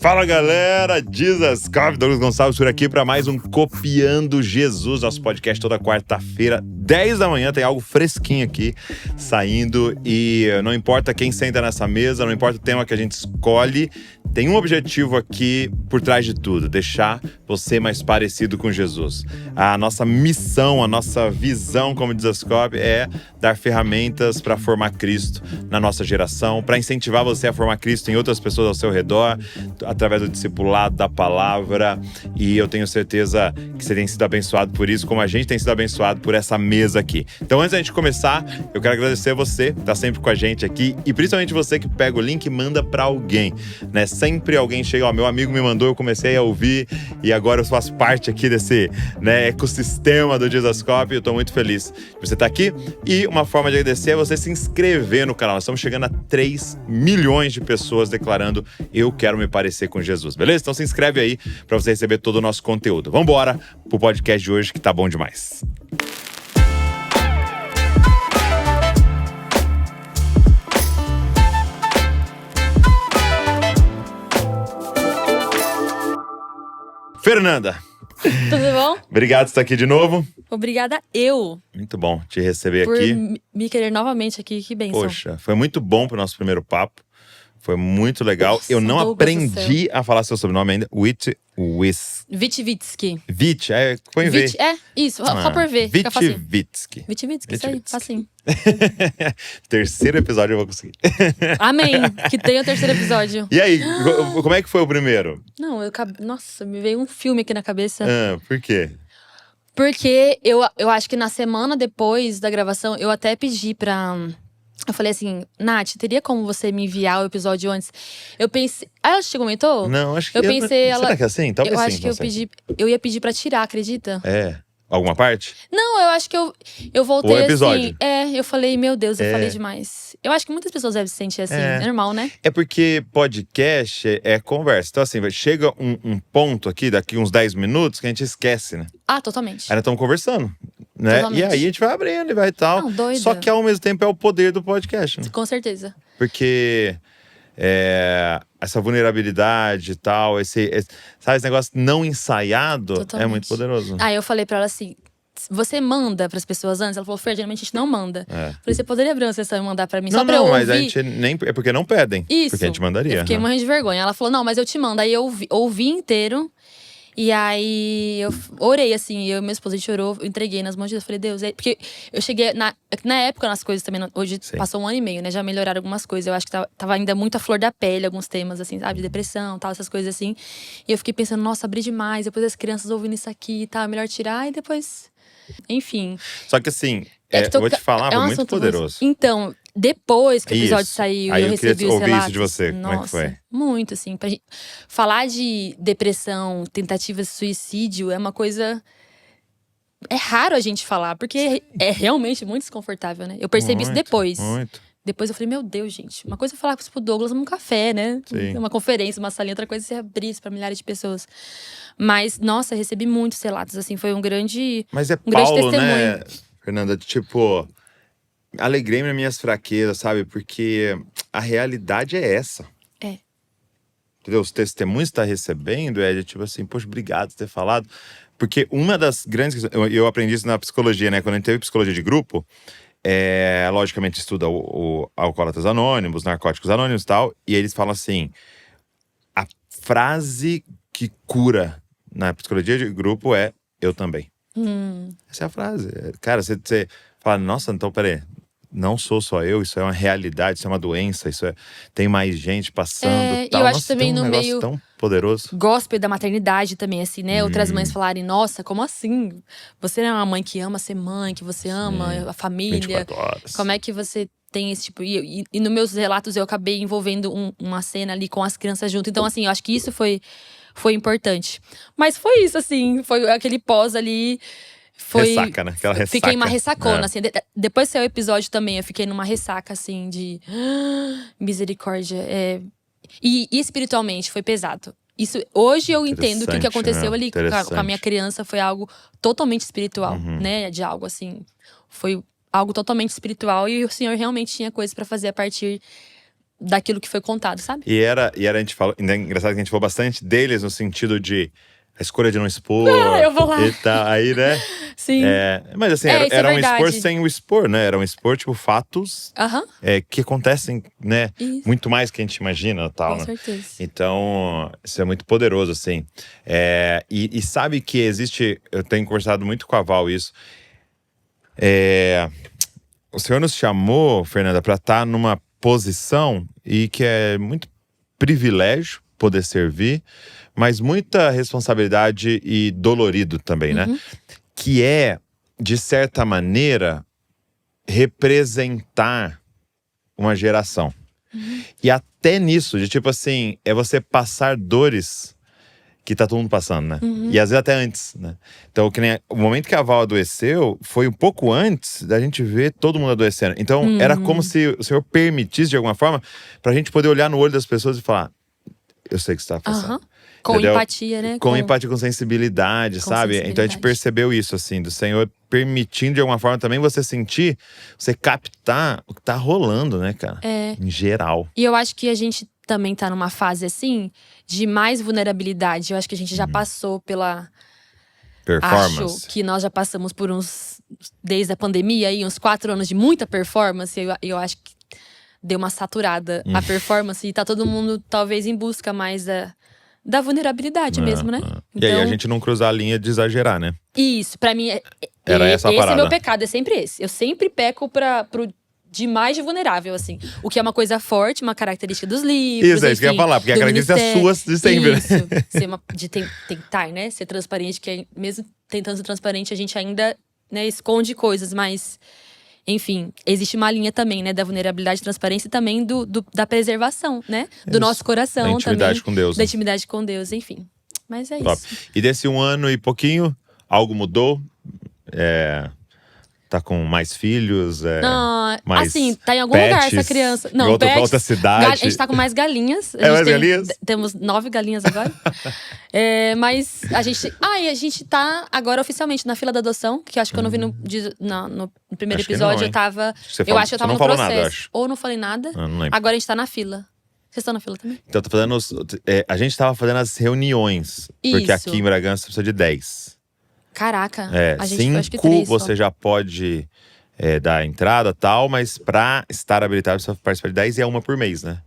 Fala galera, Jesus Cop, Douglas Gonçalves por aqui para mais um Copiando Jesus, nosso podcast toda quarta-feira, 10 da manhã, tem algo fresquinho aqui saindo e não importa quem senta nessa mesa, não importa o tema que a gente escolhe, tem um objetivo aqui por trás de tudo, deixar você mais parecido com Jesus. A nossa missão, a nossa visão como Jesus Cop é dar ferramentas para formar Cristo na nossa geração, para incentivar você a formar Cristo em outras pessoas ao seu redor, através do discipulado, da palavra, e eu tenho certeza que você tem sido abençoado por isso, como a gente tem sido abençoado por essa mesa aqui. Então, antes da gente começar, eu quero agradecer a você que tá sempre com a gente aqui, e principalmente você que pega o link e manda pra alguém, né? Sempre alguém chega, ó, meu amigo me mandou, eu comecei a ouvir, e agora eu faço parte aqui desse, né, ecossistema do Jesus Cop, e eu tô muito feliz de você estar aqui. E uma forma de agradecer é você se inscrever no canal. Nós estamos chegando a 3 milhões de pessoas declarando, eu quero me parecer com Jesus, beleza? Então se inscreve aí para você receber todo o nosso conteúdo. Vambora pro podcast de hoje que tá bom demais. Fernanda. Tudo bom? Obrigado por estar aqui de novo. Obrigada eu. Muito bom te receber por aqui. Me querer novamente aqui, que bênção. Poxa, foi muito bom pro nosso primeiro papo. Foi muito legal. Nossa, eu não Douglas aprendi a falar seu sobrenome ainda. Vitivitsky. Vit, põe V. Isso, só por V. Fica facinho. Vitivitsky. Vitivitsky, isso aí, facinho. Terceiro episódio eu vou conseguir. Amém, que tenha o terceiro episódio. E aí, como é que foi o primeiro? Não, nossa, me veio um filme aqui na cabeça. Por quê? Porque eu acho que na semana depois da gravação, eu até pedi pra... Eu falei assim, Nath, teria como você me enviar o episódio antes? Eu pensei... Ah, ela te comentou? Não, acho que... Eu pensei, será que é assim? Talvez eu sim, acho que eu ia pedir pra tirar, acredita? Alguma parte? Não, eu acho que eu voltei o episódio. assim... eu falei, meu Deus, eu falei demais. Eu acho que muitas pessoas devem se sentir assim, normal, né? É porque podcast é conversa. Então assim, chega um ponto aqui, daqui uns 10 minutos, que a gente esquece, né? Ah, totalmente. Aí nós estamos conversando, né? Totalmente. E aí a gente vai abrindo e vai e tal. Não, doida. Só que ao mesmo tempo é o poder do podcast, né? Com certeza. Porque essa vulnerabilidade e tal, sabe, esse negócio não ensaiado Totalmente. é muito poderoso. Aí eu falei pra ela assim, você manda pras pessoas antes? Ela falou, Fer, geralmente a gente não manda. Falei, você poderia abrir uma sessão e mandar pra mim? Só pra eu ouvir? Mas a gente nem... É porque não pedem. Isso. Porque a gente mandaria. Eu fiquei né? morrendo de vergonha. Ela falou, não, mas eu te mando. Aí eu ouvi inteiro. E aí, eu orei, assim, eu e meu esposo, a gente orou, eu entreguei nas mãos de Deus. Falei, Deus, porque eu cheguei, na época, nas coisas também, hoje Sim. passou 1 ano e meio, né? Já melhoraram algumas coisas. Eu acho que tava ainda muito à flor da pele, alguns temas, assim, sabe? De depressão, tal, essas coisas assim. E eu fiquei pensando, nossa, abri demais. Depois as crianças ouvindo isso aqui e tal, é melhor tirar. E depois, enfim. Só que assim, eu vou te falar, foi muito poderoso. Então, depois que o episódio saiu aí e eu recebi os ouvir relatos… isso de você, nossa, como é que foi? Muito, assim. Pra gente falar de depressão, tentativa de suicídio, é uma coisa… É raro a gente falar, porque é realmente muito desconfortável, né? Eu percebi isso depois. Muito. Depois eu falei, meu Deus, gente. Uma coisa é falar pro Douglas num café, né? Sim. Uma conferência, uma salinha. Outra coisa é você abrir isso pra milhares de pessoas. Mas, nossa, eu recebi muitos relatos, assim. Foi um grande… Mas é grande Paulo, testemunho. né, Fernanda? Tipo, alegrei-me nas minhas fraquezas, sabe? Porque a realidade é essa. Entendeu? Os testemunhos que você tá recebendo é de tipo assim, poxa, obrigado por ter falado. Porque uma das grandes… Eu aprendi isso na psicologia, né? Quando a gente teve psicologia de grupo, logicamente estuda o Alcoólatras Anônimos, Narcóticos Anônimos e tal. E eles falam assim, a frase que cura na psicologia de grupo é, eu também. Essa é a frase. Cara, você fala, nossa, então peraí. Não sou só eu, isso é uma realidade, isso é uma doença, tem mais gente passando. Tal. E eu acho Nossa, também tem um no negócio meio tão poderoso. gospel da maternidade também, assim, né? Outras mães falarem, nossa, como assim? Você não é uma mãe que ama ser mãe, que você ama a família. 24 horas. Como é que você tem esse tipo… E nos meus relatos eu acabei envolvendo uma cena ali com as crianças junto. Então, assim, eu acho que isso foi importante. Mas foi isso, assim, foi aquele pós ali… Ressaca, né? Aquela ressaca. Fiquei uma ressacona, assim. Depois do seu episódio também, eu fiquei numa ressaca, assim, de… misericórdia. E espiritualmente, foi pesado. Isso, hoje eu entendo que o que aconteceu ali com a minha criança foi algo totalmente espiritual, né? De algo, assim… Foi algo totalmente espiritual. E o Senhor realmente tinha coisas pra fazer a partir daquilo que foi contado, sabe? E a gente falou, é engraçado que a gente falou bastante deles no sentido de a escolha de não expor. Eu vou lá. E tal, aí, né? Sim. Mas assim, isso era é um expor verdade. sem o expor, né? Era um expor, tipo, fatos que acontecem, né? Isso. Muito mais que a gente imagina, tal, Com né? certeza. Então, isso é muito poderoso, assim. E sabe que existe, eu tenho conversado muito com a Val isso. O Senhor nos chamou, Fernanda, para estar numa posição e que é muito privilégio poder servir, mas muita responsabilidade e dolorido também, né? Que é, de certa maneira, representar uma geração. E até nisso, de tipo assim, é você passar dores que tá todo mundo passando, né? E às vezes até antes, né? Então, que nem o momento que a Val adoeceu foi um pouco antes da gente ver todo mundo adoecendo. Então, era como se o Senhor permitisse, de alguma forma, pra gente poder olhar no olho das pessoas e falar: eu sei que você tá passando. Com Entendeu? empatia, né? Com empatia, com sensibilidade, sabe? Então a gente percebeu isso, assim, do Senhor permitindo de alguma forma também você sentir, você captar o que tá rolando, né, cara? Em geral. E eu acho que a gente também tá numa fase, assim, de mais vulnerabilidade. Eu acho que a gente já passou pela… Performance. Acho que nós já passamos por desde a pandemia aí, uns 4 anos de muita performance. Eu acho que deu uma saturada a performance. E tá todo mundo, talvez, em busca mais da vulnerabilidade mesmo, né? E aí a gente não cruzar a linha de exagerar, né? Isso, pra mim, Era essa a esse parada. é meu pecado, é sempre esse. Eu sempre peco pro demais de vulnerável, assim. O que é uma coisa forte, uma característica dos livros. Isso, é isso que eu ia falar, porque a característica é sua de sempre, né? Isso, de tentar, né? Ser transparente, que mesmo tentando ser transparente, a gente ainda, né, esconde coisas, mas… Enfim, existe uma linha também, né? Da vulnerabilidade, transparência e também da preservação, né? Do nosso coração também. Da intimidade com Deus. Da intimidade com Deus, enfim. Mas é Top. isso. E desse 1 ano e pouquinho, algo mudou? Tá com mais filhos? Mais assim, tá em algum pets, lugar essa criança. Não, em outra cidade. A gente tá com mais galinhas. Mais galinhas? Temos 9 galinhas agora. Mas a gente tá agora oficialmente na fila da adoção, que eu acho que eu não vi no primeiro Acho que episódio. não, Eu tava. Eu acho que eu tava no falou processo. Nada, eu acho. Ou não falei nada. Não lembro. Agora a gente tá na fila. Vocês estão na fila também? Então, tô fazendo a gente tava fazendo as reuniões. Porque Isso. aqui em Bragança precisa de 10. Caraca, a gente 5 foi, acho que 3 você só. já pode dar entrada e tal, mas pra estar habilitado você participa de 10 e é uma por mês, né?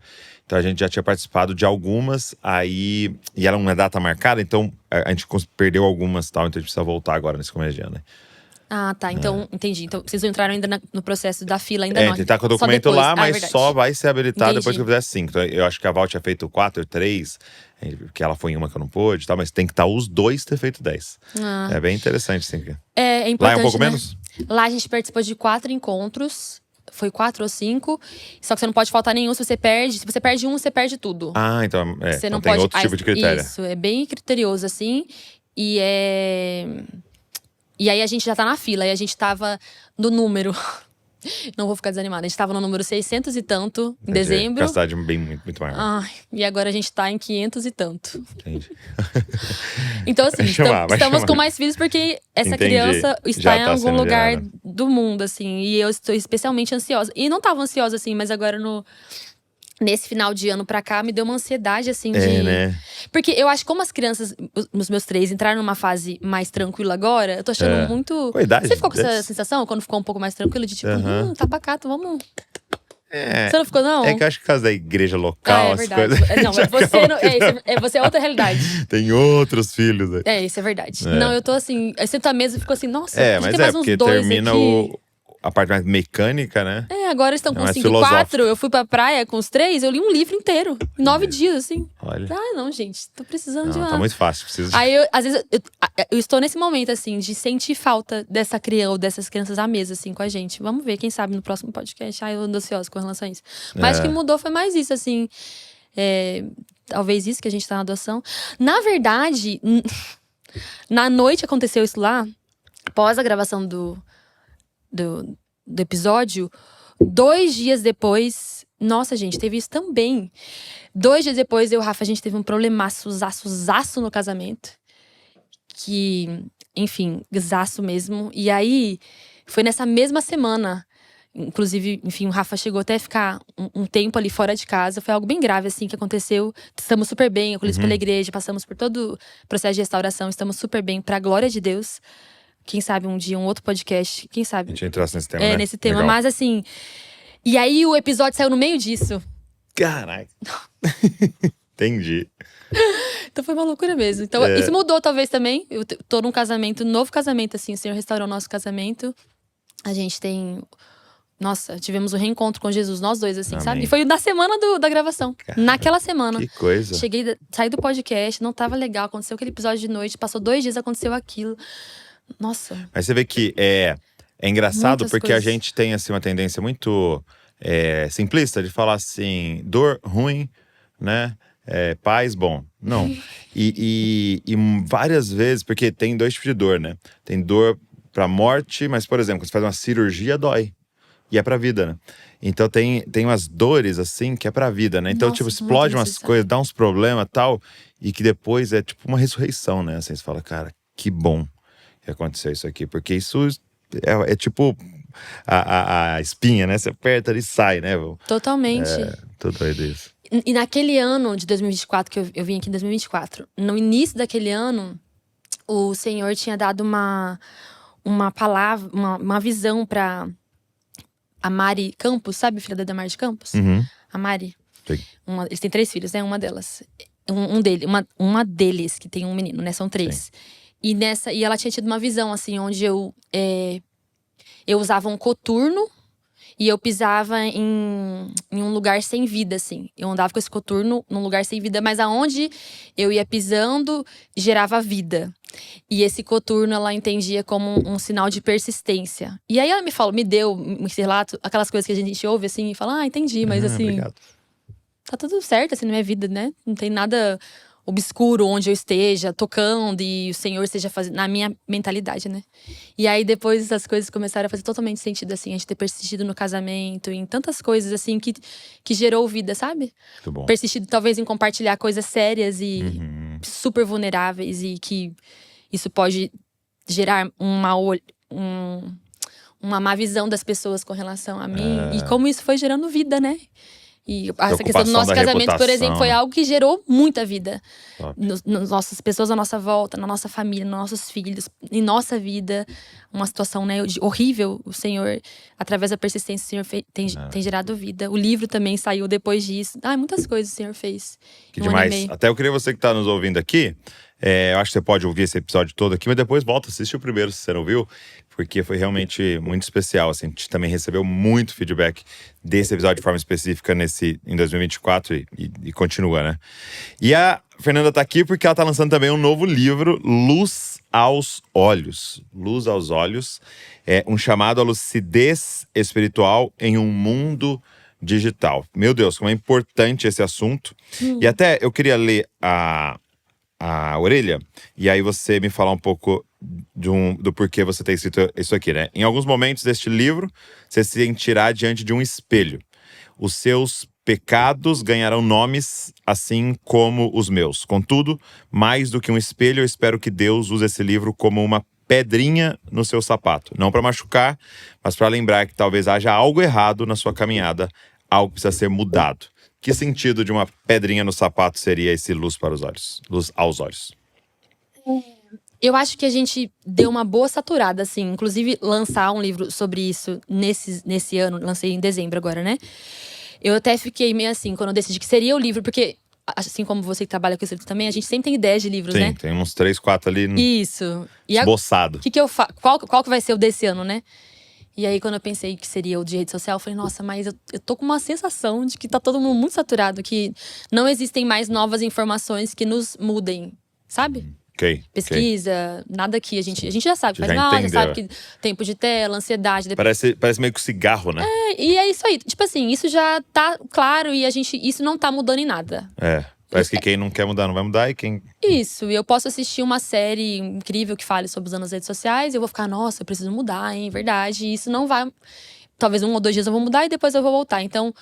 Então a gente já tinha participado de algumas, e era uma data marcada, então a gente perdeu algumas e tal, então a gente precisa voltar agora nesse começo de ano, né? Ah, tá. Então, entendi. Então, vocês não entraram ainda no processo da fila, ainda não. Tem que estar com o Só documento depois. lá, mas verdade. só vai ser habilitado Entendi. depois que eu fizer 5. Então, eu acho que a Val tinha feito 4, 3, porque ela foi em uma que eu não pude e tal, mas tem que estar os dois ter feito 10. É bem interessante, sim. É importante, Lá é um pouco né? menos? Lá a gente participou de 4 encontros. Foi 4 ou 5. Só que você não pode faltar nenhum. Se você perde um, você perde tudo. Ah, então, você então não tem pode… outro tipo de critério. Isso, é bem criterioso, assim. E aí a gente já tá na fila. E a gente tava no número… Não vou ficar desanimada. A gente tava no número 600 e tanto, em dezembro. Capacidade bem muito maior. Ai, e agora a gente tá em 500 e tanto. Entendi. Então, assim, estamos com mais filhos porque essa criança está em algum lugar do mundo, assim. E eu estou especialmente ansiosa. E não tava ansiosa, assim, mas agora nesse final de ano pra cá, me deu uma ansiedade, assim, né? Porque eu acho que como as crianças, os meus 3, entraram numa fase mais tranquila agora, eu tô achando muito… Com a idade Você ficou com essa desse? sensação, quando ficou um pouco mais tranquilo? De tipo, tá pacato, vamos… Você não ficou, não? É que eu acho que por causa da igreja local, é as verdade. coisas… Não, você é outra realidade. Tem outros filhos, né? Isso é verdade. Não, eu tô assim… Eu sento à mesa e fico assim, nossa, mas tem mais uns porque 2 termina aqui. a parte mais mecânica, né? Agora estão com mais 5 e filosófico. 4. Eu fui pra praia com os 3, eu li um livro inteiro. Em 9 dias, assim. Olha. Não, gente, tô precisando de Não, uma… tá muito fácil. Preciso… Aí, às vezes, eu estou nesse momento, assim, de sentir falta dessa criança ou dessas crianças à mesa, assim, com a gente. Vamos ver, quem sabe, no próximo podcast. Eu ando ansiosa com relação a isso. Mas o que mudou foi mais isso, assim. Talvez isso, que a gente tá na adoção. Na verdade, na noite aconteceu isso lá. Após a gravação do episódio, 2 dias depois… Nossa, gente, teve isso também. 2 dias depois, eu e o Rafa, a gente teve um problemaço no casamento. Que, enfim, zaço mesmo. E aí, foi nessa mesma semana Inclusive, enfim, o Rafa chegou até a ficar um tempo ali fora de casa. Foi algo bem grave, assim, que aconteceu. Estamos super bem, acolhidos pela igreja. Passamos por todo o processo de restauração. Estamos super bem, pra glória de Deus. Quem sabe um dia, um outro podcast. Quem sabe? A gente entrasse nesse tema, né? Nesse tema. Legal. Mas assim… E aí, o episódio saiu no meio disso. Caraca. Entendi. Então foi uma loucura mesmo. Então, isso mudou talvez também. Eu tô num casamento, novo casamento, assim. O Senhor restaurou o nosso casamento. A gente tem… Nossa, tivemos um reencontro com Jesus, nós dois, assim, Amém. sabe? E foi na semana da gravação. Caramba, naquela semana. Que coisa. Saí do podcast, não tava legal. Aconteceu aquele episódio de noite, passou 2 dias, aconteceu aquilo. Nossa. Mas você vê que é engraçado Muitas porque coisas. a gente tem, assim, uma tendência muito simplista de falar assim, dor ruim, né? Paz, bom. Não. E várias vezes, porque tem 2 tipos de dor, né? Tem dor pra morte, mas, por exemplo, quando você faz uma cirurgia, dói. E é pra vida, né? Então tem umas dores, assim, que é pra vida, né? Então, Nossa, tipo, muito explode umas necessário. coisas, dá uns problemas e tal, e que depois é tipo uma ressurreição, né? Assim, você fala, cara, que bom que aconteceu isso aqui. Porque isso é tipo a espinha, né? Você aperta e sai, né? Totalmente. Tô doido isso. E naquele ano de 2024, que eu vim aqui em 2024, no início daquele ano, o Senhor tinha dado uma palavra, uma visão pra a Mari Campos, sabe? Filha da Damar de Campos? Uhum. A Mari. Sim. Eles têm 3 filhos, né? Uma delas. Uma deles, que tem um menino, né? São 3. E ela tinha tido uma visão, assim, onde eu usava um coturno e eu pisava em um lugar sem vida, assim. Eu andava com esse coturno num lugar sem vida, mas aonde eu ia pisando, gerava vida. E esse coturno ela entendia como um sinal de persistência. E aí ela me deu esse relato, aquelas coisas que a gente ouve assim e fala, entendi, mas assim, Obrigado. tá tudo certo assim na minha vida, né? Não tem nada obscuro onde eu esteja tocando e o Senhor esteja fazendo, na minha mentalidade, né? E aí depois essas coisas começaram a fazer totalmente sentido, assim, a gente ter persistido no casamento, em tantas coisas, assim, que gerou vida, sabe? Muito bom. Persistido talvez em compartilhar coisas sérias e super vulneráveis e que isso pode gerar uma má visão das pessoas com relação a mim. E como isso foi gerando vida, né? E essa questão do nosso da casamento, por reputação, exemplo, foi né? algo que gerou muita vida. Top. Nas nossas pessoas à nossa volta, na nossa família, nos nossos filhos, em nossa vida. Uma situação, né, horrível. O Senhor, através da persistência, o Senhor tem gerado vida. O livro também saiu depois disso. Muitas coisas o Senhor fez. Que em 1 ano e demais. meio. Até eu queria você que tá nos ouvindo aqui. Eu acho que você pode ouvir esse episódio todo aqui, mas depois volta, assiste o primeiro se você não viu, porque foi realmente muito especial. Assim, a gente também recebeu muito feedback desse episódio de forma específica em 2024 e continua, né? E a Fernanda tá aqui porque ela tá lançando também um novo livro, Luz aos Olhos. Luz aos Olhos é um chamado à lucidez espiritual em um mundo digital. Meu Deus, como é importante esse assunto. E até eu queria ler a orelha, e aí você me falar um pouco do porquê você tem escrito isso aqui, né? Em alguns momentos deste livro, você se sentirá diante de um espelho. Os seus pecados ganharão nomes, assim como os meus. Contudo, mais do que um espelho, eu espero que Deus use esse livro como uma pedrinha no seu sapato. Não para machucar, mas para lembrar que talvez haja algo errado na sua caminhada, algo que precisa ser mudado. Que sentido de uma pedrinha no sapato seria esse luz para os olhos? Luz aos olhos. Eu acho que a gente deu uma boa saturada, assim. Inclusive, lançar um livro sobre isso nesse ano. Lancei em dezembro agora, né? Eu até fiquei meio assim, quando eu decidi que seria o livro. Porque, assim como você que trabalha com isso também, a gente sempre tem ideias de livros, né? Sim, tem uns 3, 4 ali Isso. esboçado. O que eu faço? Qual que vai ser o desse ano, né? E aí, quando eu pensei que seria o de rede social, eu falei, nossa, mas eu tô com uma sensação de que tá todo mundo muito saturado. Que não existem mais novas informações que nos mudem, sabe? Ok. Pesquisa, nada aqui. A gente já sabe, Já faz mal, já entendeu. sabe que tempo de tela, ansiedade. Parece meio que cigarro, né? E é isso aí. Tipo assim, isso já tá claro e isso não tá mudando em nada. Parece que quem não quer mudar não vai mudar e quem… Isso, e eu posso assistir uma série incrível que fale sobre usando as redes sociais e eu vou ficar, nossa, eu preciso mudar, hein, verdade. E isso não vai… Talvez 1 ou 2 dias eu vou mudar e depois eu vou voltar. Então,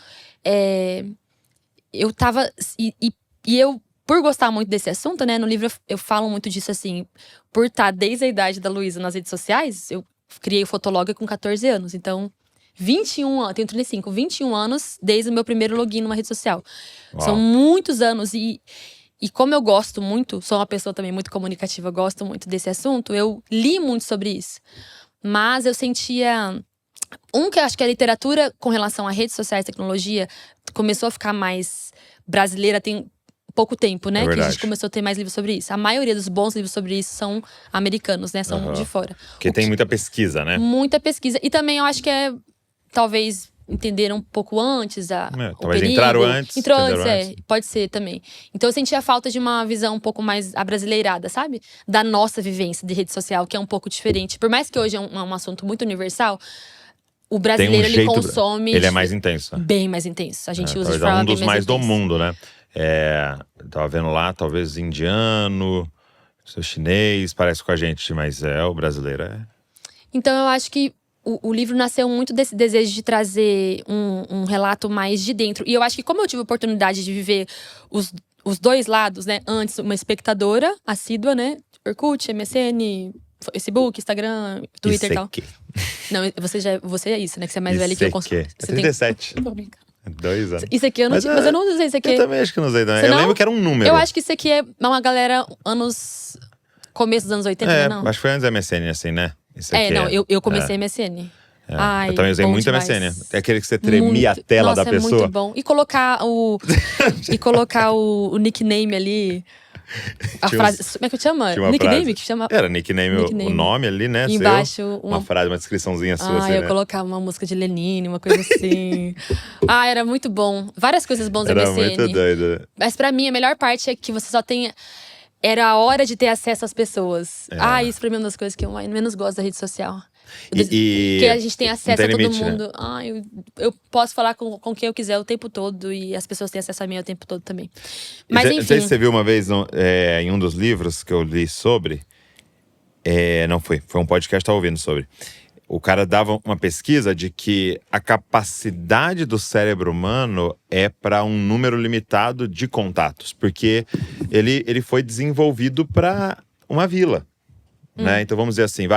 eu tava… E eu, por gostar muito desse assunto, né, no livro eu falo muito disso, assim, por estar desde a idade da Luísa nas redes sociais, eu criei o Fotologa com 14 anos. Então, tenho 35, 21 anos desde o meu primeiro login numa rede social. Uau. São muitos anos e como eu gosto muito, sou uma pessoa também muito comunicativa, gosto muito desse assunto, eu li muito sobre isso. Mas eu sentia… que eu acho que a literatura com relação a redes sociais e tecnologia começou a ficar mais brasileira tem pouco tempo, né? Que a gente começou a ter mais livros sobre isso. A maioria dos bons livros sobre isso são americanos, né? São de fora. Porque tem muita pesquisa, né? Muita pesquisa. E também eu acho que talvez entenderam um pouco antes talvez entraram antes. Pode ser também. Então eu sentia falta de uma visão um pouco mais abrasileirada, sabe? Da nossa vivência de rede social, que é um pouco diferente. Por mais que hoje é um assunto muito universal, o brasileiro, ele consome… Ele é mais intenso. Bem mais intenso. A gente usa de forma bem mais intensa. Um dos mais do intensa. mundo, né? Tava vendo lá, talvez indiano, chinês, parece com a gente, mas o brasileiro é… Então eu acho que o livro nasceu muito desse desejo de trazer um relato mais de dentro. E eu acho que como eu tive a oportunidade de viver os dois lados, né? Antes, uma espectadora assídua, né? Orkut, MSN, Facebook, Instagram, Twitter e tal. Não, você é isso, né? Que você é mais velho que eu consumo. É 37. Tô brincando. 2 anos. Isso aqui eu não mas eu não usei isso aqui. Eu também acho que não usei. Não. Eu lembro que era um número. Eu acho que isso aqui é uma galera começo dos anos 80, não? Acho que foi antes da MSN, assim, né? Isso aqui eu comecei MSN. Eu também usei muito MSN. É aquele que você tremia a tela da pessoa. É muito bom. E colocar o nickname ali. A frase, como é que chama? Nickname? Que chama? Era nickname, o nome ali, né? E embaixo uma frase, uma descriçãozinha sua, assim, eu colocava uma música de Lenine, uma coisa assim. Era muito bom. Várias coisas boas da MSN. Era muito doido. Mas pra mim, a melhor parte é que você só tem… Era a hora de ter acesso às pessoas. Isso pra mim é uma das coisas que eu menos gosto da rede social. Porque a gente tem acesso a todo mundo. Né? Eu posso falar com quem eu quiser o tempo todo. E as pessoas têm acesso a mim o tempo todo também. Mas enfim. Não sei se você viu uma vez em um dos livros que eu li sobre. Não foi um podcast que eu estava ouvindo sobre. O cara dava uma pesquisa de que a capacidade do cérebro humano é para um número limitado de contatos. Porque ele foi desenvolvido para uma vila. Né? Então vamos dizer assim,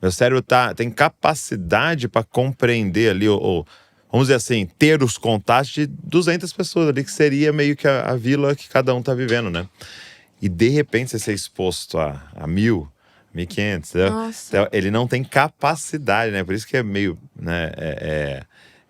meu cérebro tem capacidade para compreender ali, ou vamos dizer assim, ter os contatos de 200 pessoas ali, que seria meio que a vila que cada um tá vivendo, né? E de repente você ser exposto a 1.000, 1.500, né? Então, ele não tem capacidade, né? Por isso que é meio, né?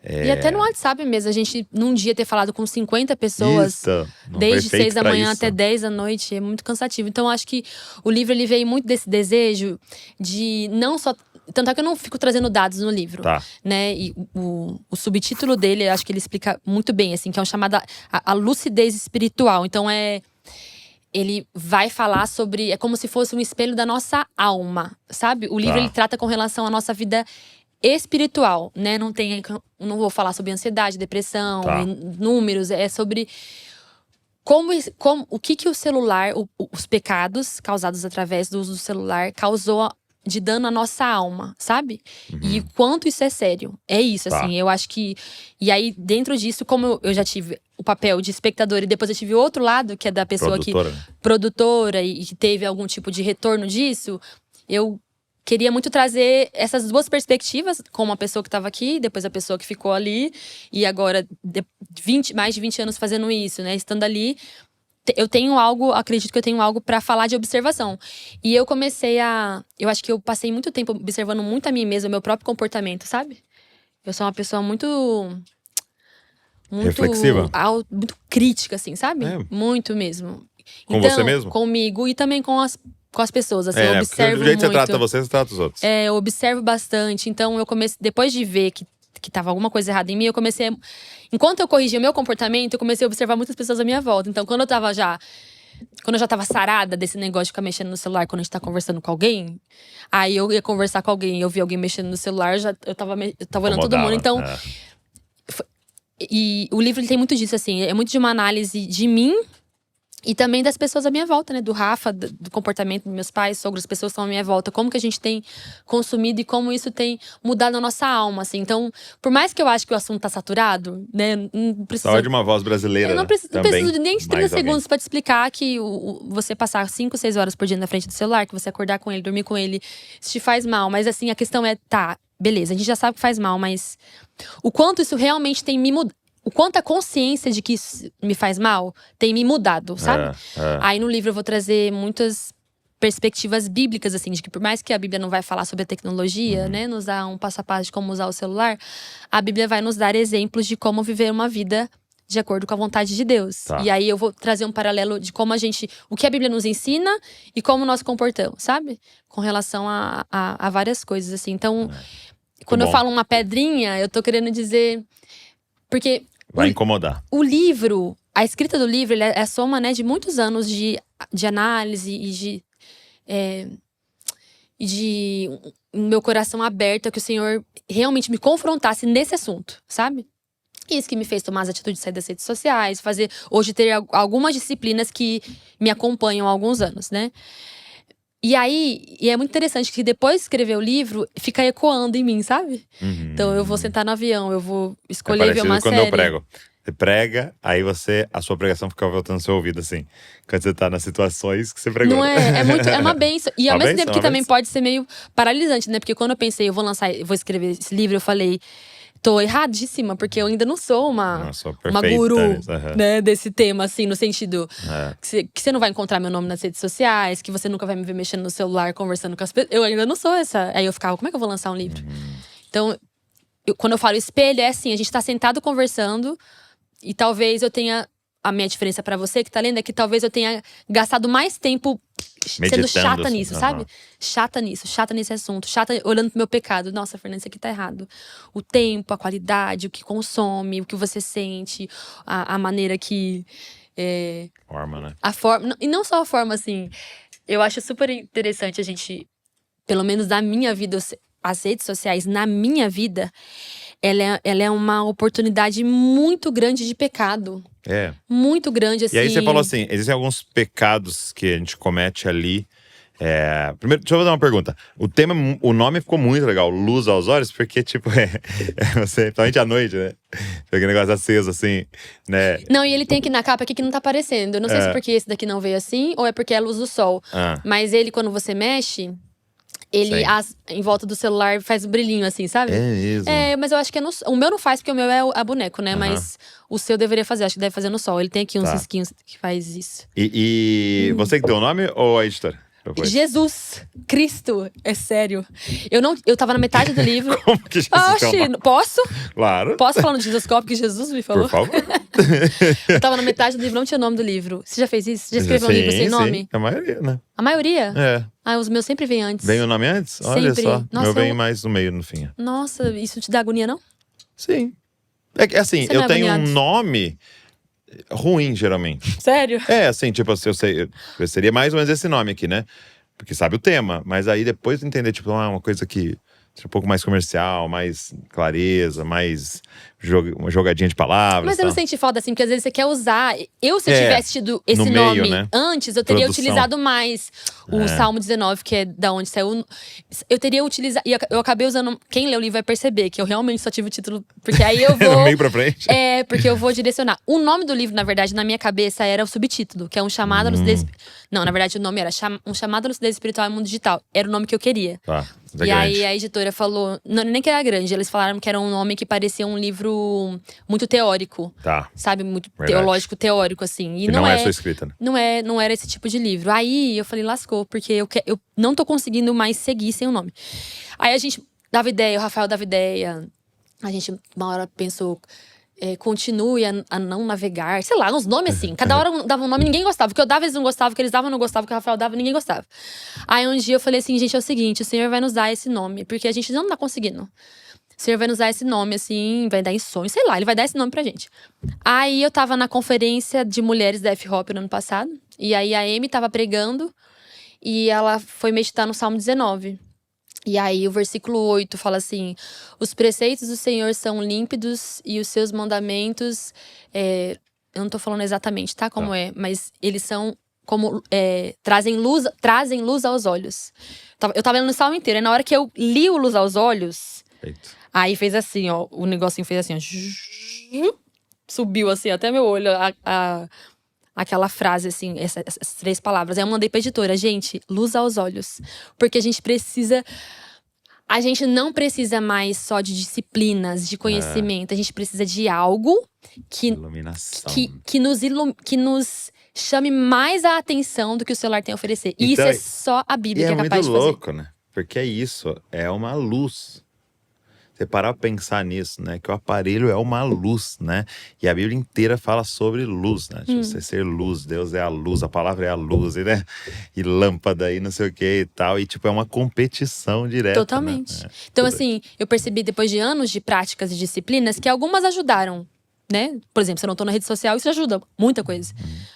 E até no WhatsApp mesmo, a gente num dia ter falado com 50 pessoas, desde 6 da manhã até 10 da noite, é muito cansativo. Então, acho que o livro ele veio muito desse desejo de não só… Tanto é que eu não fico trazendo dados no livro, né? E o subtítulo dele, acho que ele explica muito bem, assim, que é um chamado a lucidez espiritual. Então, ele vai falar sobre… É como se fosse um espelho da nossa alma, sabe? O livro, ele trata com relação à nossa vida espiritual, né? Não vou falar sobre ansiedade, depressão, números. É sobre o que o celular, os pecados causados através do uso do celular causou de dano à nossa alma, sabe? E quanto isso é sério. É isso, assim. Eu acho que… E aí, dentro disso, como eu já tive o papel de espectador e depois eu tive o outro lado, que é da pessoa produtora e que teve algum tipo de retorno disso, eu queria muito trazer essas duas perspectivas, como a pessoa que estava aqui, depois a pessoa que ficou ali, e agora mais de 20 anos fazendo isso, né? Estando ali, acredito que eu tenho algo para falar de observação. E eu eu acho que eu passei muito tempo observando muito a mim mesma, o meu próprio comportamento, sabe? Eu sou uma pessoa muito reflexiva? Muito crítica, assim, sabe? Muito mesmo. Com você mesmo? Comigo e também com as pessoas, assim, eu observo do jeito que muito. você trata você trata os outros. Eu observo bastante, então eu comecei, depois de ver que tava alguma coisa errada em mim, eu comecei, enquanto eu corrigia o meu comportamento, eu comecei a observar muitas pessoas à minha volta. Então, quando eu já tava sarada desse negócio de ficar mexendo no celular quando a gente tá conversando com alguém, aí eu ia conversar com alguém, eu vi alguém mexendo no celular, eu tava olhando todo mundo, então… E o livro ele tem muito disso, assim, é muito de uma análise de mim E também das pessoas à minha volta, né? Do Rafa, do comportamento dos meus pais, sogros, pessoas que estão à minha volta. Como que a gente tem consumido e como isso tem mudado a nossa alma, assim. Então, por mais que eu acho que o assunto tá saturado, né? Não precisa… Só de uma voz brasileira, eu não preciso de nem de 30 mais segundos pra te explicar que você passar 5, 6 horas por dia na frente do celular, que você acordar com ele, dormir com ele, isso te faz mal. Mas assim, a questão é, tá, beleza, a gente já sabe que faz mal, mas o quanto isso realmente tem me mudado. O quanto a consciência de que isso me faz mal tem me mudado, sabe? Aí no livro eu vou trazer muitas perspectivas bíblicas, assim, de que por mais que a Bíblia não vai falar sobre a tecnologia, né, nos dá um passo a passo de como usar o celular, a Bíblia vai nos dar exemplos de como viver uma vida de acordo com a vontade de Deus. Tá. E aí eu vou trazer um paralelo de como o que a Bíblia nos ensina e como nós comportamos, sabe? Com relação a várias coisas, assim. Então, quando eu falo uma pedrinha, eu tô querendo dizer… Porque… Vai incomodar. O livro, a escrita do livro, ele é a soma, né, de muitos anos de análise e de meu coração aberto a que o Senhor realmente me confrontasse nesse assunto, sabe? Isso que me fez tomar as atitudes de sair das redes sociais, hoje ter algumas disciplinas que me acompanham há alguns anos, né? E aí, é muito interessante que depois de escrever o livro, fica ecoando em mim, sabe? Então eu vou sentar no avião, eu vou escolher ver uma série. Quando eu prego. Você prega, aí a sua pregação fica voltando no seu ouvido, assim. Quando você tá nas situações que você pregou. Não é? É uma benção. E ao mesmo tempo que também pode ser meio paralisante, né? Porque quando eu pensei, eu vou escrever esse livro, eu falei… Tô erradíssima, porque eu ainda não sou uma guru, né, desse tema, assim, no sentido que você não vai encontrar meu nome nas redes sociais, que você nunca vai me ver mexendo no celular, conversando com as pessoas. Eu ainda não sou essa. Aí eu ficava, como é que eu vou lançar um livro? Então, quando eu falo espelho, é assim, a gente tá sentado conversando e talvez eu tenha… A minha diferença pra você que tá lendo é que talvez eu tenha gastado mais tempo sendo chata nisso, sabe? Chata nesse assunto, chata olhando pro meu pecado. Nossa, Fernanda, isso aqui tá errado. O tempo, a qualidade, o que consome, o que você sente, a maneira que… Forma, né? A forma, e não só a forma, assim… Eu acho super interessante a gente, pelo menos na minha vida, as redes sociais, na minha vida… Ela é uma oportunidade muito grande de pecado. Muito grande, assim. E aí você falou assim, existem alguns pecados que a gente comete ali. Primeiro, deixa eu fazer uma pergunta. O nome ficou muito legal, Luz aos Olhos, porque tipo, principalmente à noite, né? Aquele negócio aceso, assim, né? Não, e ele tem aqui na capa aqui que não tá aparecendo. Eu não sei se é porque esse daqui não veio assim, ou é porque é a luz do sol. Mas ele, quando você mexe… Ele, em volta do celular, faz um brilhinho assim, sabe? É mesmo? Mas eu acho que o meu não faz, porque o meu é a boneco, né? Mas o seu deveria fazer, acho que deve fazer no sol. Ele tem aqui uns risquinhos que faz isso. E você que deu o nome ou a editora? Jesus Cristo, é sério. Eu tava na metade do livro. Como que Jesus posso? Claro. Posso falar no Jesuscópio que Jesus me falou? Por favor. Eu tava na metade do livro, não tinha o nome do livro. Você já fez isso? Já escreveu um livro sem nome? Sim, a maioria, né? A maioria? Os meus sempre vêm antes. Vem o nome antes? Olha só. Nossa, meu vem mais no meio, no fim. Nossa, isso te dá agonia, não? Sim. É assim, eu tenho um nome ruim, geralmente. Sério? Assim, tipo, eu seria mais ou menos esse nome aqui, né? Porque sabe o tema. Mas aí depois entender, tipo, uma coisa que… um pouco mais comercial, mais clareza, mais uma jogadinha de palavras. Mas você não sente falta assim, porque às vezes você quer usar. Se eu tivesse tido esse nome antes, eu teria utilizado mais o Salmo 19, que é da onde saiu. Eu teria utilizado. E eu acabei usando. Quem lê o livro vai perceber que eu realmente só tive o título. Porque aí eu vou. No meio pra frente. Porque eu vou direcionar. O nome do livro, na verdade, na minha cabeça era o subtítulo, que é um chamado à lucidez. Não, na verdade, o nome era um chamado à lucidez espiritual e mundo digital. Era o nome que eu queria. E aí a editora falou, nem que era grande, eles falaram que era um nome que parecia um livro muito teórico. Sabe, muito teológico, teórico, assim. E não é sua escrita, né? Não era esse tipo de livro. Aí eu falei, lascou, porque eu não tô conseguindo mais seguir sem o nome. Aí a gente dava ideia, o Rafael dava ideia. A gente, uma hora, pensou… continue a não navegar. Sei lá, uns nomes assim. Cada hora dava um nome, ninguém gostava. O que eu dava, eles não gostavam. O que eles davam, eu não gostava. O que o Rafael dava, ninguém gostava. Aí um dia eu falei assim, gente, é o seguinte, o Senhor vai nos dar esse nome, porque a gente não tá conseguindo. O Senhor vai nos dar esse nome, assim, vai dar em sonho, sei lá, ele vai dar esse nome pra gente. Aí eu tava na conferência de mulheres da F-Hop no ano passado, e aí a Amy tava pregando, e ela foi meditar no Salmo 19. E aí o versículo 8 fala assim: os preceitos do Senhor são límpidos e os seus mandamentos eu não tô falando exatamente, tá? Como é, mas eles são como trazem luz aos olhos. Eu tava lendo o salmo inteiro, e na hora que eu li o Luz aos Olhos, aí fez assim, ó, o negocinho fez assim, ó, subiu assim até meu olho, aquela frase assim, essas 3 palavras. Aí eu mandei pra editora, gente, luz aos olhos, porque a gente não precisa mais só de disciplinas, de conhecimento, a gente precisa de algo Iluminação. que nos chame mais a atenção do que o celular tem a oferecer. E então, isso é só a Bíblia que é capaz de fazer. É muito louco, né? Porque é isso, é uma luz. Você parar pra pensar nisso, né? Que o aparelho é uma luz, né? E a Bíblia inteira fala sobre luz, né? De você ser luz, Deus é a luz, a palavra é a luz, né? E lâmpada e não sei o que e tal. E tipo, é uma competição direta. Totalmente. Né? Então, assim, eu percebi depois de anos de práticas e disciplinas que algumas ajudaram, né? Por exemplo, se eu não tô na rede social, isso ajuda muita coisa.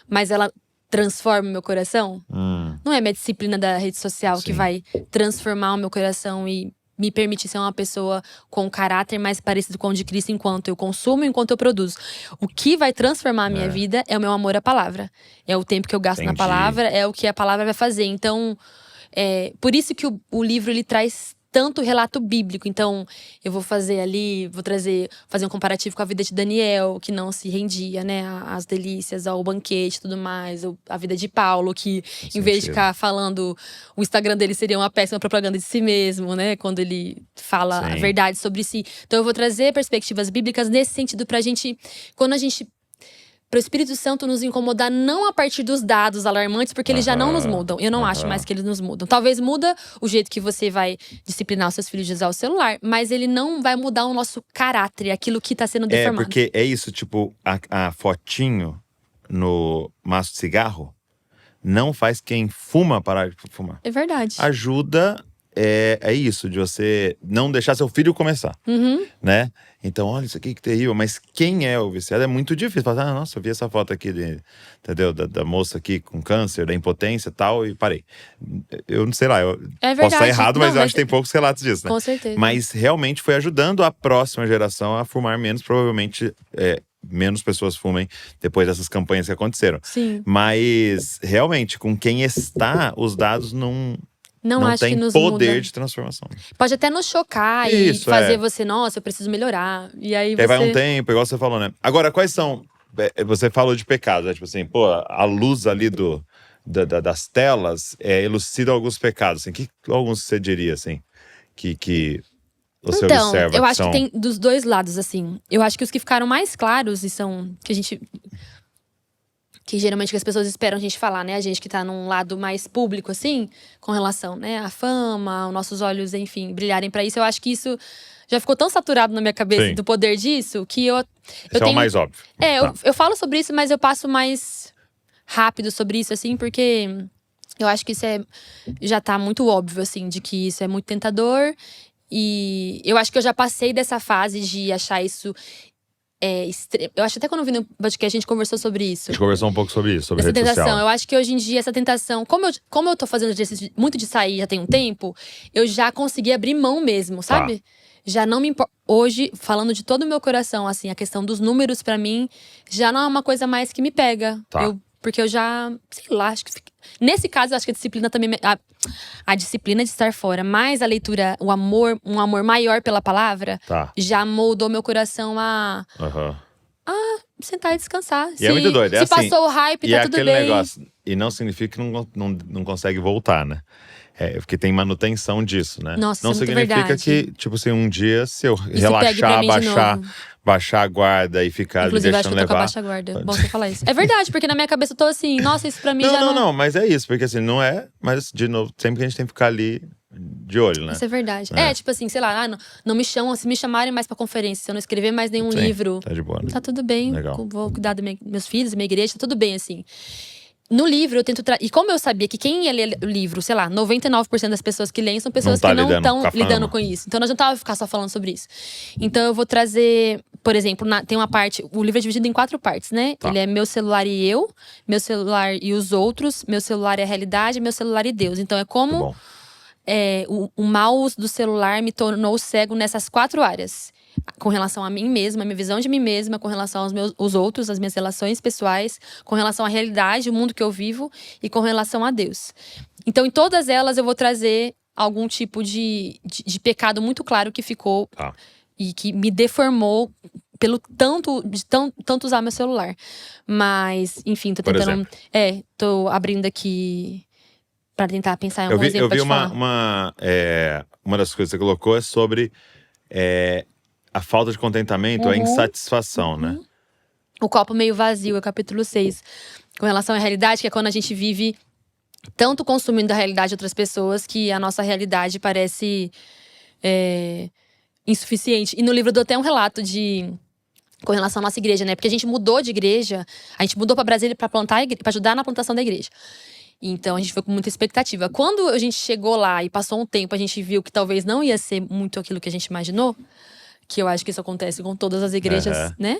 Mas ela transforma o meu coração. Não é minha disciplina da rede social que vai transformar o meu coração e me permitir ser uma pessoa com um caráter mais parecido com o de Cristo enquanto eu consumo, enquanto eu produzo. O que vai transformar a minha vida é o meu amor à palavra. É o tempo que eu gasto na palavra, é o que a palavra vai fazer. Então, por isso que o livro, ele traz tanto relato bíblico. Então, eu vou fazer um comparativo com a vida de Daniel, que não se rendia, né, às delícias, ao banquete e tudo mais. A vida de Paulo, que em vez de ficar falando, o Instagram dele seria uma péssima propaganda de si mesmo, né, quando ele fala a verdade sobre si. Então, eu vou trazer perspectivas bíblicas nesse sentido pra gente, para o Espírito Santo nos incomodar não a partir dos dados alarmantes, porque eles já não nos mudam. Eu não acho mais que eles nos mudam. Talvez muda o jeito que você vai disciplinar os seus filhos de usar o celular, mas ele não vai mudar o nosso caráter, aquilo que tá sendo deformado. Porque é isso, tipo, a fotinho no maço de cigarro não faz quem fuma parar de fumar. É verdade. Ajuda, é isso, de você não deixar seu filho começar, né? Então, olha, isso aqui que terrível. Mas quem é o viciado é muito difícil. Falar, nossa, eu vi essa foto aqui, entendeu? Da moça aqui com câncer, da impotência e tal, e parei. Eu não sei lá, eu posso estar errado, mas eu acho que tem poucos relatos disso, né? Com certeza. Mas realmente foi ajudando a próxima geração a fumar menos, provavelmente menos pessoas fumem depois dessas campanhas que aconteceram. Sim. Mas, realmente, com quem está, os dados não acho tem que nos poder muda. de transformação. Pode até nos chocar e fazer você, nossa, eu preciso melhorar. E aí você… vai um tempo, igual você falou, né? Agora, quais são… Você falou de pecados, né? Tipo assim, pô, a luz ali das telas elucida alguns pecados. Assim, que alguns você diria, assim, que você observa? Eu acho que tem dos dois lados, assim. Eu acho que os que ficaram mais claros e são… Que geralmente que as pessoas esperam a gente falar, né? A gente que tá num lado mais público, assim, com relação, né? À fama, os nossos olhos, enfim, brilharem pra isso. Eu acho que isso já ficou tão saturado na minha cabeça do poder disso, que eu tenho… é o mais óbvio. Eu falo sobre isso, mas eu passo mais rápido sobre isso, assim, porque eu acho que isso já tá muito óbvio, assim, de que isso é muito tentador. E eu acho que eu já passei dessa fase de achar isso… Eu acho que até quando eu vi no podcast a gente conversou sobre isso. A gente conversou um pouco sobre isso, sobre essa rede tentação. social. Eu acho que hoje em dia essa tentação… Como eu tô fazendo exercício muito de sair já tem um tempo, eu já consegui abrir mão mesmo, sabe? Já não me importa… Hoje, falando de todo o meu coração, assim, a questão dos números pra mim já não é uma coisa mais que me pega. Porque eu já… Sei lá, acho que… Nesse caso, eu acho que a disciplina também… A disciplina de estar fora, mais a leitura, um amor maior pela palavra, já moldou meu coração a sentar e descansar. E é muito doido. Se passou o hype, tá tudo bem. Negócio. E não significa que não consegue voltar, né? Porque tem manutenção disso, né? Nossa, não isso é muito significa verdade. que, tipo assim, um dia se eu relaxar, baixar a guarda e ficar Inclusive, deixando acho que eu tô com a baixa guarda. Bom você falar isso. É verdade, porque na minha cabeça eu tô assim, nossa, isso pra mim já não… Não, mas é isso. Porque assim, não é… Mas, de novo, sempre que a gente tem que ficar ali de olho, né? Isso é verdade. Tipo assim, sei lá, não me chamam, se me chamarem mais pra conferência, se eu não escrever mais nenhum livro… Tá de boa, né? Tá tudo bem. Legal. Vou cuidar dos meus filhos, da minha igreja, tá tudo bem, assim. No livro, eu tento… E como eu sabia que quem ia ler o livro, sei lá, 99% das pessoas que leem são pessoas que não estão lidando com isso. Então, não adiantava ficar só falando sobre isso. Então, eu vou trazer… Por exemplo, tem uma parte… O livro é dividido em 4 partes, né? Ele é meu celular e eu, meu celular e os outros, meu celular e a realidade, meu celular e Deus. Então, é como… o mal do celular me tornou cego nessas 4 áreas. com relação a mim mesma, a minha visão de mim mesma, com relação os outros, as minhas relações pessoais, com relação à realidade, o mundo que eu vivo e com relação a Deus. Então, em todas elas, eu vou trazer algum tipo de pecado muito claro que ficou e que me deformou pelo tanto usar meu celular. Mas, enfim, tô tentando… tô abrindo aqui pra tentar pensar em algum exemplo. Eu vi uma das coisas que você colocou é sobre a falta de contentamento, a insatisfação, né? O copo meio vazio, é o capítulo 6. Com relação à realidade, que é quando a gente vive tanto consumindo a realidade de outras pessoas que a nossa realidade parece insuficiente. E no livro eu dou até um relato com relação à nossa igreja, né? Porque a gente mudou de igreja, a gente mudou pra Brasília pra ajudar na plantação da igreja. Então a gente foi com muita expectativa. Quando a gente chegou lá e passou um tempo, a gente viu que talvez não ia ser muito aquilo que a gente imaginou, que eu acho que isso acontece com todas as igrejas, né?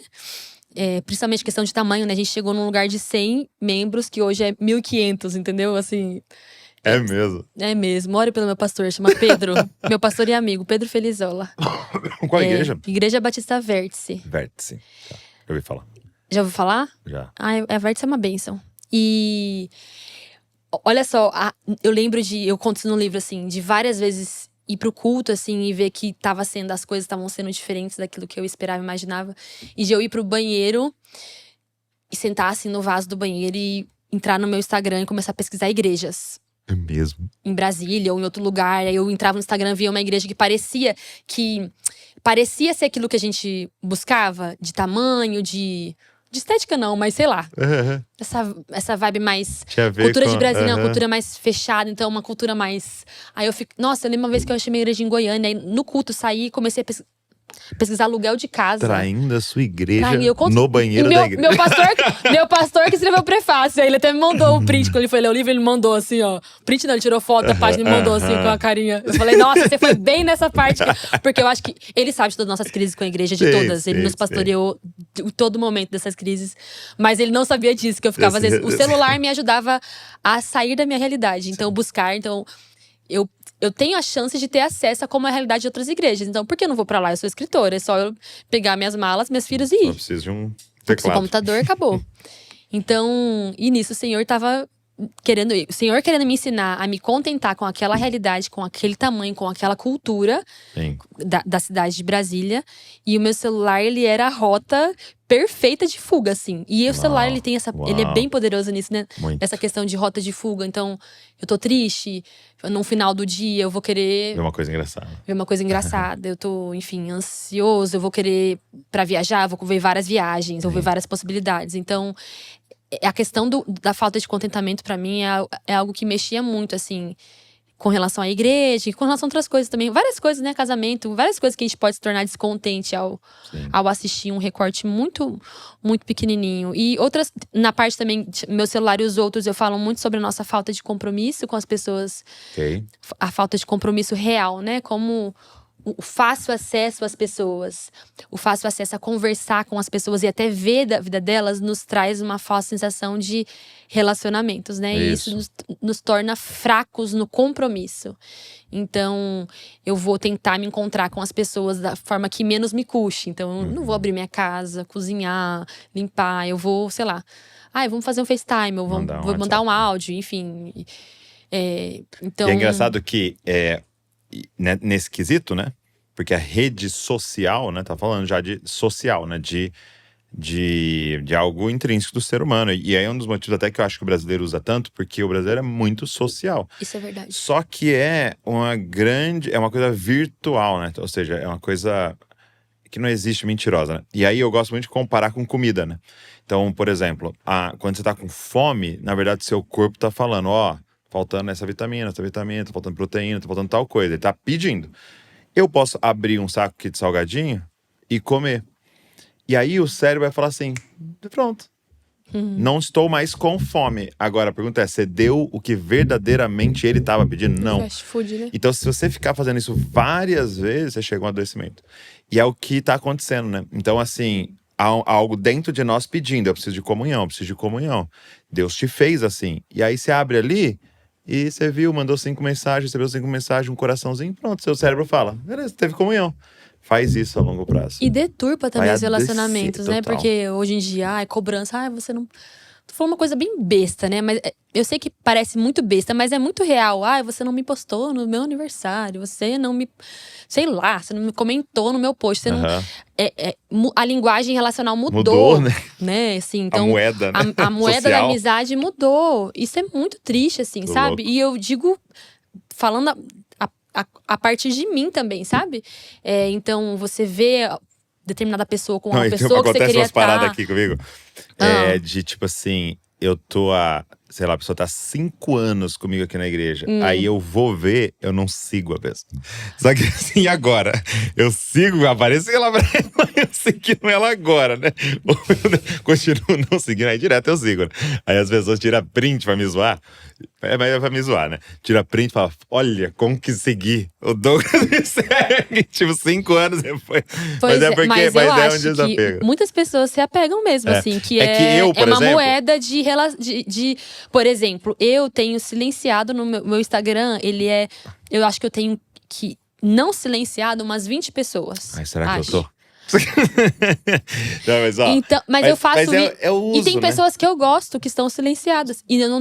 Principalmente questão de tamanho, né? A gente chegou num lugar de 100 membros, que hoje é 1.500, entendeu? Assim… É mesmo? É mesmo. Ore pelo meu pastor, chama Pedro. Meu pastor e amigo, Pedro Felizola. Qual igreja? Igreja Batista Vértice. Vértice. Tá. Eu ouvi falar. Já ouviu falar? Já. A Vértice é uma bênção. E… olha só, eu lembro eu conto isso no livro, assim, de várias vezes ir pro culto, assim, e ver que as coisas estavam sendo diferentes daquilo que eu esperava e imaginava. E de eu ir pro banheiro e sentar, assim, no vaso do banheiro e entrar no meu Instagram e começar a pesquisar igrejas. É mesmo? Em Brasília ou em outro lugar. Aí eu entrava no Instagram e via uma igreja que parecia ser aquilo que a gente buscava, de tamanho, de estética não, mas sei lá. Essa vibe mais… cultura de Brasília é uma cultura mais fechada, então uma cultura mais… Aí eu fico… Nossa, eu lembro uma vez que eu achei uma igreja em Goiânia, aí no culto saí e comecei a pesquisar aluguel de casa. Traindo a sua igreja no banheiro da igreja. Meu pastor que escreveu o prefácio, aí ele até me mandou um print, quando ele foi ler o livro, ele me mandou assim, ó. Print não, ele tirou foto da página e me mandou assim, com a carinha. Eu falei, nossa, você foi bem nessa parte. Porque eu acho que ele sabe de todas as nossas crises com a igreja, de todas. Ele nos pastoreou em todo momento dessas crises. Mas ele não sabia disso, que eu ficava, às vezes… O celular me ajudava a sair da minha realidade. Então, buscar, eu tenho a chance de ter acesso a como é a realidade de outras igrejas. Então, por que eu não vou pra lá? Eu sou escritora. É só eu pegar minhas malas, meus filhos e ir. Só preciso de um teclado. Um computador, acabou. Então, e nisso o Senhor tava querendo me ensinar a me contentar com aquela realidade, com aquele tamanho, com aquela cultura da cidade de Brasília. E o meu celular, ele era a rota perfeita de fuga, assim. E o celular, ele tem ele é bem poderoso nisso, né? Muito. Essa questão de rota de fuga. Então, eu tô triste, no final do dia eu vou querer… Ver uma coisa engraçada. Ver uma coisa engraçada. Eu tô, enfim, ansioso, eu vou querer pra viajar, vou ver várias viagens, vou ver várias possibilidades. Então, a questão da falta de contentamento pra mim é algo que mexia muito, assim, com relação à igreja, com relação a outras coisas também. Várias coisas, né? Casamento, várias coisas que a gente pode se tornar descontente ao assistir um recorte muito, muito pequenininho. E outras, na parte também, meu celular e os outros, eu falo muito sobre a nossa falta de compromisso com as pessoas. A falta de compromisso real, né? Como o fácil acesso às pessoas, o fácil acesso a conversar com as pessoas e até ver da vida delas nos traz uma falsa sensação de relacionamentos, né? E isso nos torna fracos no compromisso. Então, eu vou tentar me encontrar com as pessoas da forma que menos me custe. Então, eu não vou abrir minha casa, cozinhar, limpar. Eu vou, sei lá… vamos fazer um FaceTime, eu vou mandar um áudio, enfim… então… E é engraçado que… nesse quesito, né? Porque a rede social, né? Tá falando já de social, né? De algo intrínseco do ser humano. E aí é um dos motivos até que eu acho que o brasileiro usa tanto, porque o brasileiro é muito social. Isso é verdade. Só que é uma coisa virtual, né? Ou seja, é uma coisa que não existe, mentirosa, né? E aí eu gosto muito de comparar com comida, né? Então, por exemplo, quando você tá com fome, na verdade, seu corpo tá falando, faltando essa vitamina, tá faltando proteína, tá faltando tal coisa. Ele tá pedindo. Eu posso abrir um saco aqui de salgadinho e comer. E aí o cérebro vai falar assim, pronto. Não estou mais com fome. Agora a pergunta é, você deu o que verdadeiramente ele estava pedindo? Não. Fast food, né? Então se você ficar fazendo isso várias vezes, você chega a um adoecimento. E é o que está acontecendo, né? Então assim… há algo dentro de nós pedindo, eu preciso de comunhão, eu preciso de comunhão. Deus te fez assim. E aí você abre ali e você viu, mandou 5 mensagens, recebeu 5 mensagens, um coraçãozinho, pronto, seu cérebro fala, beleza, teve comunhão. faz isso a longo prazo. E deturpa também Vai os relacionamentos, né? total. Porque hoje em dia, cobrança, você não… Tô falando uma coisa bem besta, né? Mas eu sei que parece muito besta, mas é muito real. Você não me postou no meu aniversário, você não me… Sei lá, você não me comentou no meu post, você não… a linguagem relacional mudou, né? Assim, então, a moeda, né? A moeda da amizade mudou. Isso é muito triste, assim, sabe? Louco. E eu digo, falando a partir de mim também, sabe? Então, você vê determinada pessoa com uma pessoa que você queria estar… Acontece umas paradas aqui comigo. De tipo assim, eu tô sei lá, a pessoa tá 5 anos comigo aqui na igreja. Aí eu vou ver, eu não sigo a pessoa. Só que assim, agora, eu sigo, aparece ela, eu seguindo ela agora, né? Continuo não seguindo, aí direto eu sigo, né? Aí as pessoas tiram print pra me zoar. Mas é pra me zoar, né? Tira print e fala, olha, como que segui. O Douglas me segue, tipo, 5 anos depois. Mas é porque mas eu acho um desapego. que muitas pessoas se apegam mesmo, assim. Que eu, por uma exemplo, moeda de… Por exemplo, eu tenho silenciado no meu Instagram, eu acho que eu tenho que não silenciado umas 20 pessoas. Ai, será que eu tô? Não, mas, ó, então, mas eu faço… é o uso, e tem pessoas que eu gosto que estão silenciadas. E não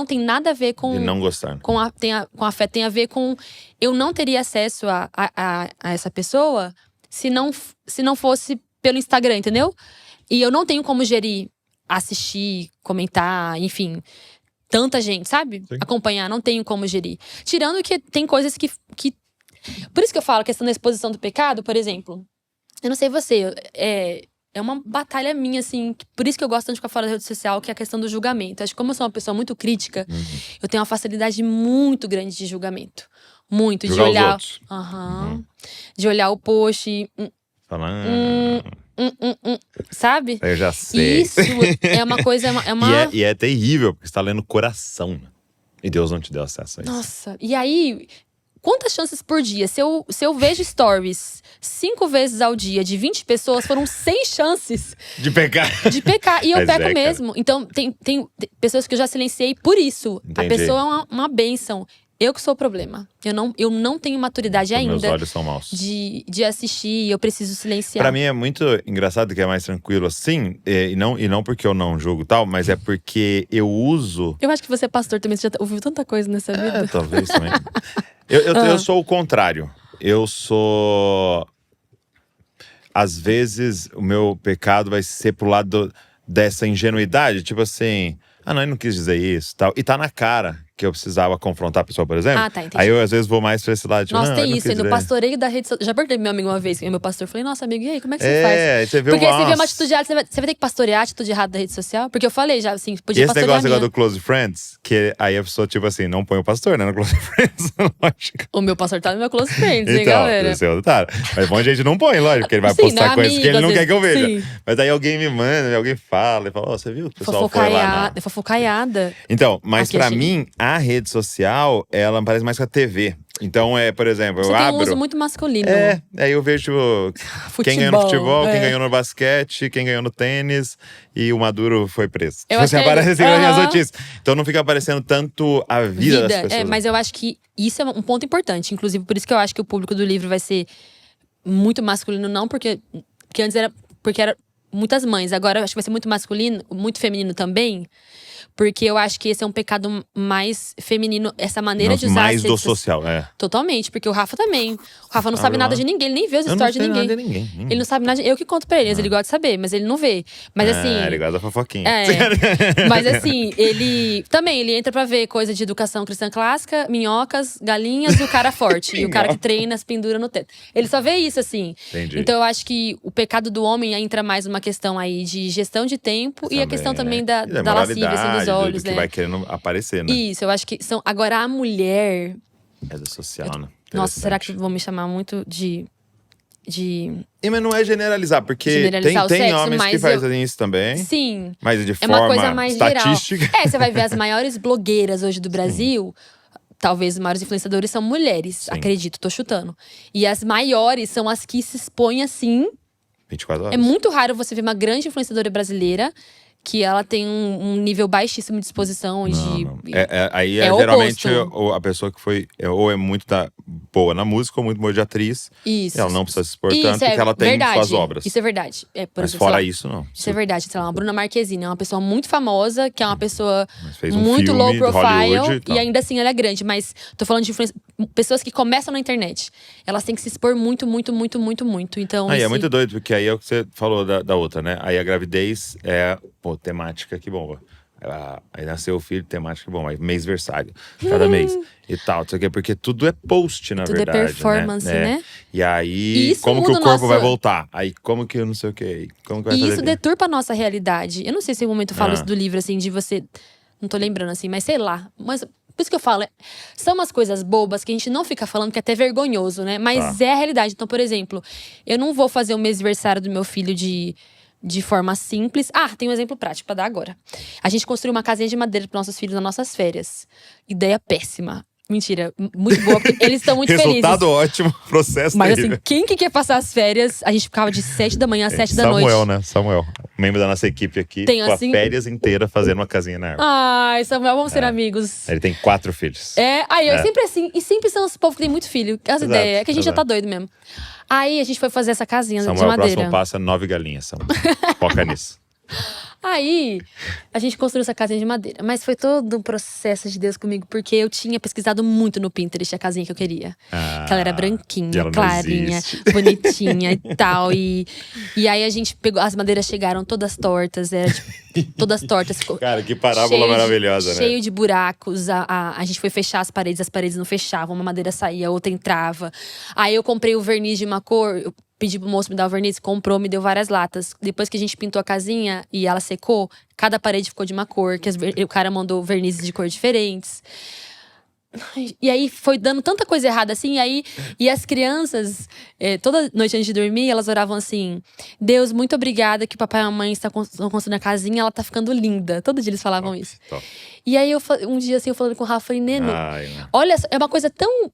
tem nada a ver com… De não gostar. Com a fé. Tem a ver com… Eu não teria acesso a essa pessoa se não fosse pelo Instagram, entendeu? E eu não tenho como gerir, assistir, comentar, enfim… Tanta gente, sabe? Sim. Acompanhar, não tenho como gerir. Tirando que tem coisas que… Por isso que eu falo a questão da exposição do pecado, por exemplo… Eu não sei você, é uma batalha minha, assim. Por isso que eu gosto tanto de ficar fora da rede social, que é a questão do julgamento. Acho que como eu sou uma pessoa muito crítica, eu tenho uma facilidade muito grande de julgamento. Muito, Julgar de olhar… os outros. De olhar o post… sabe? Eu já sei. Isso é uma coisa… E é terrível, porque você tá lendo coração, né? E Deus não te deu acesso a isso. Nossa, e aí… Quantas chances por dia? Se eu vejo stories 5 vezes ao dia de 20 pessoas, foram 100 chances de pecar. E eu Mas peco mesmo. Então, tem pessoas que eu já silenciei por isso. Entendi. A pessoa é uma bênção. Eu que sou o problema. Eu não tenho maturidade ainda. Meus olhos são maus. De assistir, eu preciso silenciar. Pra mim é muito engraçado que é mais tranquilo assim. E não porque eu não julgo tal, mas é porque eu uso… Eu acho que você é pastor também, você já ouviu tanta coisa nessa vida. Talvez também. Eu sou o contrário. Eu sou… Às vezes, o meu pecado vai ser pro lado dessa ingenuidade. Tipo assim… não, ele não quis dizer isso tal. E tá na cara que eu precisava confrontar a pessoa, por exemplo. Tá, entendi. Aí eu, às vezes, vou mais pra esse lado. Tipo, Nossa, não, tem isso. No pastoreio da rede social… Já perguntei pro meu amigo uma vez, meu pastor, falei, nossa, amigo, e aí, como é que você faz? Aí você vê Porque você vê uma atitude errada, você vai ter que pastorear a atitude errada da rede social? Porque eu falei já, assim, podia esse pastorear negócio agora do Close Friends, que aí a pessoa, tipo assim, não põe o pastor, né, no Close Friends, lógico. O meu pastor tá no meu Close Friends, hein, então, galera? O seu tá. Mas bom, a gente não põe, lógico, porque ele vai Sim, postar né, coisas que ele não quer que eu veja. Sim. Mas aí alguém me manda, alguém fala, e fala, você viu? O pessoal foi lá. Fofocaiada. Então, mas Aqui pra mim, a rede social, ela parece mais com a TV. Então, por exemplo, você eu abro… Você tem um uso muito masculino. Aí eu vejo, quem ganhou no futebol, quem ganhou no basquete, quem ganhou no tênis. E o Maduro foi preso. Você aparece assim nas notícias. Então não fica aparecendo tanto a vida das pessoas. Mas eu acho que isso é um ponto importante. Inclusive, por isso que eu acho que o público do livro vai ser muito masculino. Não porque antes era… Porque era muitas mães. Agora eu acho que vai ser muito masculino, muito feminino também. Porque eu acho que esse é um pecado mais feminino, essa maneira de usar mais do social, Totalmente, porque o Rafa também. O Rafa não sabe nada de ninguém, ele nem vê os stories de ninguém. Nada de ninguém. Ele não sabe nada. Eu que conto pra ele, ele gosta de saber, mas ele não vê. Mas assim. Ele gosta da fofoquinha. Mas assim, ele entra pra ver coisa de educação cristã clássica, minhocas, galinhas e o cara forte. E o cara que treina, se pendura no teto. Ele só vê isso, assim. Entendi. Então eu acho que o pecado do homem entra mais numa questão aí de gestão de tempo e a questão também da lascívia, assim, dos olhos, que vai querendo aparecer, né? Isso, eu acho que são… Agora, a mulher… É do social, né? Nossa, será que vão me chamar muito de… Mas não é generalizar, porque generalizar tem sexo, homens que fazem isso também. Sim. Mas de forma uma coisa mais estatística. Geral. Você vai ver as maiores blogueiras hoje do Brasil… Talvez os maiores influenciadores são mulheres, acredito, tô chutando. E as maiores são as que se expõem assim… 24 horas. É muito raro você ver uma grande influenciadora brasileira que ela tem um nível baixíssimo de exposição. Aí geralmente a pessoa que foi… Ou é muito boa na música ou muito boa de atriz. Isso. Ela não precisa se expor tanto porque ela tem suas obras. Isso é verdade. Por mas exemplo, fora isso, não. Isso é verdade. Sei lá, uma Bruna Marquezine é uma pessoa muito famosa, que é uma pessoa muito low profile. E ainda assim ela é grande. Mas tô falando de pessoas que começam na internet. Elas têm que se expor muito, muito, muito, muito, muito. Então, é muito doido, porque aí é o que você falou da outra, né? Aí a gravidez é, temática que bomba. Aí nasceu o filho, temática bom, aí mêsversário, cada mês e tal, porque tudo é post, na verdade. Tudo é performance, né? E aí, como que o corpo vai voltar? Aí, como que eu não sei o quê? Como que vai e isso deturpa a nossa realidade. Eu não sei se em algum momento eu falo isso do livro, assim, de você… Não tô lembrando, assim, mas sei lá. Mas por isso que eu falo, são umas coisas bobas que a gente não fica falando, que é até vergonhoso, né? Mas é a realidade. Então, por exemplo, eu não vou fazer o mêsversário do meu filho de forma simples. Tem um exemplo prático pra dar agora. A gente construiu uma casinha de madeira para nossos filhos nas nossas férias. Ideia péssima. Mentira, muito boa, porque eles estão muito felizes. Resultado ótimo, processo Mas terrível. assim, quem que quer passar as férias? A gente ficava de 7 da manhã às 7 da noite. Samuel, né? Samuel, membro da nossa equipe aqui. Tem com assim… a férias inteira fazendo uma casinha na árvore. Ai, Samuel, vamos ser amigos. Ele tem 4 filhos. Eu sempre assim. E sempre são os povos que têm muito filho. As ideias. É que a gente já tá doido mesmo. Aí a gente foi fazer essa casinha de madeira. O próximo passo é 9 galinhas, Samuel. Foca nisso. Aí, a gente construiu essa casinha de madeira. Mas foi todo um processo de Deus comigo. Porque eu tinha pesquisado muito no Pinterest a casinha que eu queria. Que ela era branquinha, clarinha, bonitinha e tal. E aí a gente pegou… As madeiras chegaram todas tortas. Era tipo, todas tortas. Cara, que parábola maravilhosa, né? Cheio de buracos. A gente foi fechar as paredes não fechavam. Uma madeira saía, a outra entrava. Aí eu comprei o verniz de uma cor… Eu pedi pro moço me dar o verniz, comprou, me deu várias latas. Depois que a gente pintou a casinha e ela secou, cada parede ficou de uma cor, que o cara mandou vernizes de cor diferentes. E aí foi dando tanta coisa errada assim, e as crianças, toda noite antes de dormir, elas oravam assim: Deus, muito obrigada que o papai e a mamãe estão construindo a casinha, ela tá ficando linda. Todo dia eles falavam isso. Top. E aí um dia assim, eu falando com o Rafa, falei, Neno, olha, é uma coisa tão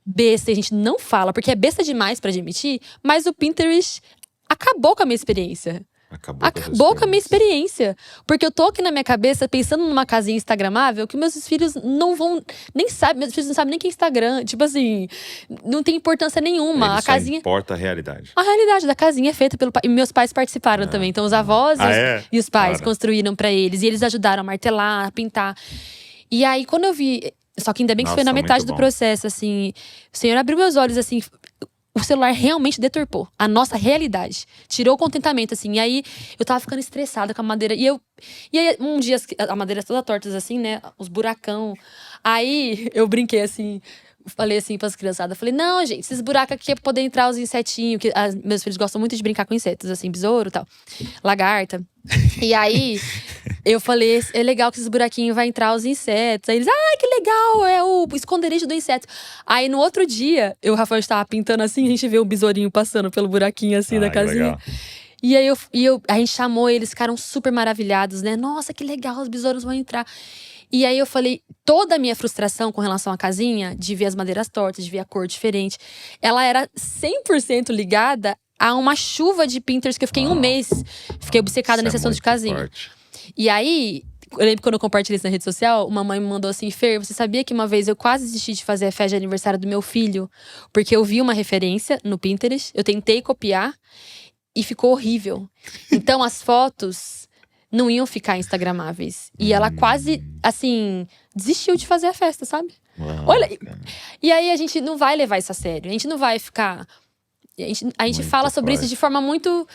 besta, a gente não fala, porque é besta demais pra admitir, mas o Pinterest acabou com a minha experiência. Acabou com a minha experiência. Porque eu tô aqui na minha cabeça pensando numa casinha instagramável que meus filhos não vão… Nem sabem, meus filhos não sabem nem que é Instagram. Tipo assim, não tem importância nenhuma. Só importa a realidade. A realidade da casinha é feita pelo pai. E meus pais participaram também. Então os avós e os pais construíram pra eles. E eles ajudaram a martelar, a pintar. E aí quando eu vi… Só que ainda bem que foi na metade do processo, assim. O Senhor abriu meus olhos, assim… O celular realmente deturpou a nossa realidade. Tirou o contentamento, assim. E aí, eu tava ficando estressada com a madeira. E aí, um dia, a madeira toda torta, assim, né? Os buracão. Aí, eu brinquei, assim… Falei assim pras criançadas. Falei, não, gente, esses buracos aqui é pra poder entrar os insetinhos. Que meus filhos gostam muito de brincar com insetos, assim. Besouro e tal. Lagarta. E aí… Eu falei, é legal que esses buraquinhos vai entrar os insetos. Aí eles, que legal, é o esconderijo do inseto. Aí no outro dia, o Rafael estava pintando assim, a gente vê o besourinho passando pelo buraquinho assim da casinha. Legal. E aí a gente chamou eles, ficaram super maravilhados, né? Nossa, que legal, os besouros vão entrar. E aí eu falei, toda a minha frustração com relação à casinha, de ver as madeiras tortas, de ver a cor diferente, ela era 100% ligada a uma chuva de Pinterest que eu fiquei um mês. Fiquei obcecada nesse assunto de casinha. Forte. E aí, eu lembro quando eu compartilhei isso na rede social, uma mãe me mandou assim, Fer, você sabia que uma vez eu quase desisti de fazer a festa de aniversário do meu filho? Porque eu vi uma referência no Pinterest, eu tentei copiar e ficou horrível. Então as fotos não iam ficar instagramáveis. E ela quase, assim, desistiu de fazer a festa, sabe? Olha, e aí a gente não vai levar isso a sério. A gente não vai ficar… A gente fala sobre isso de forma muito…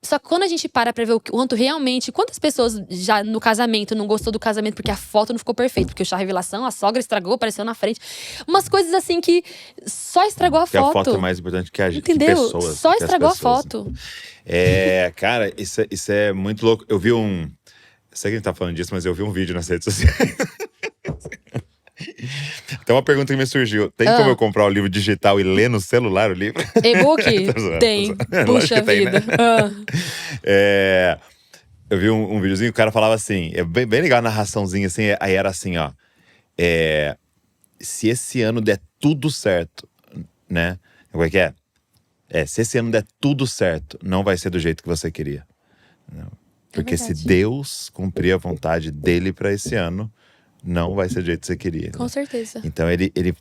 Só que quando a gente para pra ver o quanto realmente… Quantas pessoas já no casamento não gostou do casamento porque a foto não ficou perfeita? Porque o chá revelação, a sogra estragou, apareceu na frente. Umas coisas assim que só estragou a foto. A foto é mais importante que a gente. Entendeu? Pessoas, só estragou a foto. Cara, isso é muito louco. Eu vi um… Sei que a gente tá falando disso, mas eu vi um vídeo nas redes sociais. Então uma pergunta que me surgiu. Tem como eu comprar o livro digital e ler no celular o livro? E-book? Tem. Puxa vida. Tem, né? Eu vi um videozinho, o cara falava assim, bem legal a narraçãozinha, assim, aí era assim, ó. Se esse ano der tudo certo, né? Como é que é? Se esse ano der tudo certo, não vai ser do jeito que você queria. Não. Porque se Deus cumprir a vontade dele pra esse ano, não vai ser do jeito que você queria. Com certeza. Então ele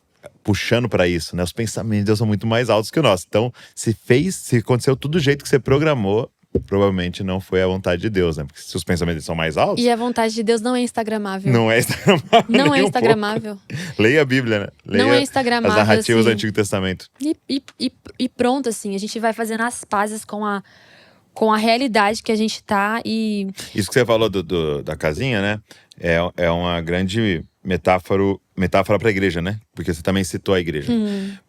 puxando para isso, né? Os pensamentos de Deus são muito mais altos que o nosso. Então, se aconteceu tudo do jeito que você programou, provavelmente não foi a vontade de Deus, né? Porque se os pensamentos são mais altos… E a vontade de Deus não é instagramável. Não é instagramável. Não é instagramável. Leia a Bíblia, né? Leia não é instagramável, as narrativas assim. do Antigo Testamento. E pronto, assim. A gente vai fazendo as pazes com a realidade que a gente tá e… Isso que você falou da casinha, né? É uma grande metáfora para a igreja, né? Porque você também citou a igreja.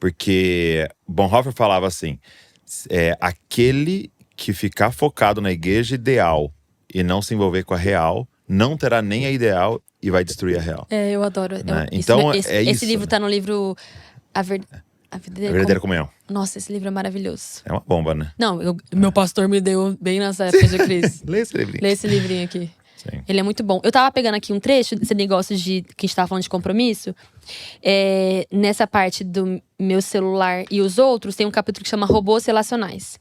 Porque Bonhoeffer falava assim, aquele que ficar focado na igreja ideal e não se envolver com a real, não terá nem a ideal e vai destruir a real. Eu adoro. Né? Então, esse livro né? tá no livro A Verdadeira Comunhão. Nossa, esse livro é maravilhoso. É uma bomba, né? Não, meu pastor me deu bem nessa época de crise. Lê esse livrinho. Lê esse livrinho aqui. Sim. Ele é muito bom. Eu tava pegando aqui um trecho desse negócio que a gente tava falando de compromisso. Nessa parte do meu celular e os outros, tem um capítulo que chama Robôs Relacionais.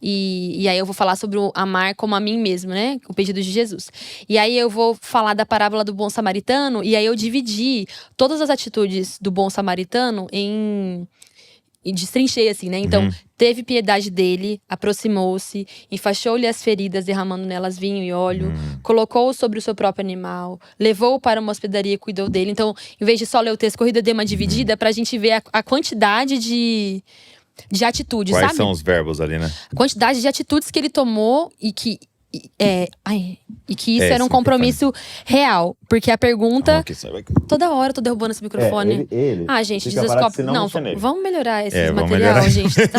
E aí eu vou falar sobre o amar como a mim mesmo, né? O pedido de Jesus. E aí eu vou falar da parábola do bom samaritano. E aí eu dividi todas as atitudes do bom samaritano e destrinchei, assim, né? Então, teve piedade dele, aproximou-se, enfaixou-lhe as feridas, derramando nelas vinho e óleo, colocou-o sobre o seu próprio animal, levou-o para uma hospedaria e cuidou dele. Então, em vez de só ler o texto corrido, eu dei uma dividida pra gente ver a quantidade de atitudes, Quais sabe? são os verbos ali, né? A quantidade de atitudes que ele tomou e que isso era um compromisso real. Porque a pergunta… Toda hora eu tô derrubando esse microfone. Gente, desculpa. Não, vamos melhorar esse material, gente. Vocês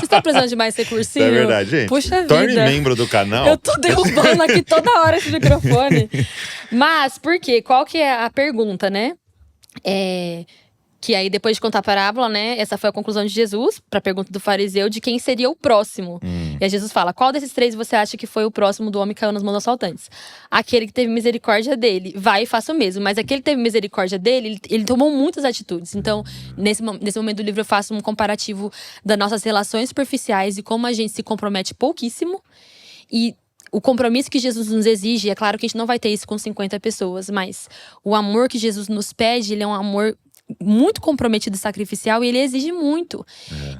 estão precisando de mais recursinho? É verdade, gente. Puxa vida. Torne membro do canal. Eu tô derrubando aqui toda hora esse microfone. Mas, por quê? Qual que é a pergunta, né? Que aí, depois de contar a parábola, né? Essa foi a conclusão de Jesus pra pergunta do fariseu de quem seria o próximo. E aí Jesus fala, qual desses três você acha que foi o próximo do homem que caiu nas mãos dos assaltantes? Aquele que teve misericórdia dele. Vai e faça o mesmo. Mas aquele que teve misericórdia dele, ele tomou muitas atitudes. Então, nesse momento do livro, eu faço um comparativo das nossas relações superficiais e como a gente se compromete pouquíssimo. E o compromisso que Jesus nos exige, é claro que a gente não vai ter isso com 50 pessoas, mas o amor que Jesus nos pede, ele é um amor muito comprometido e sacrificial, e ele exige muito.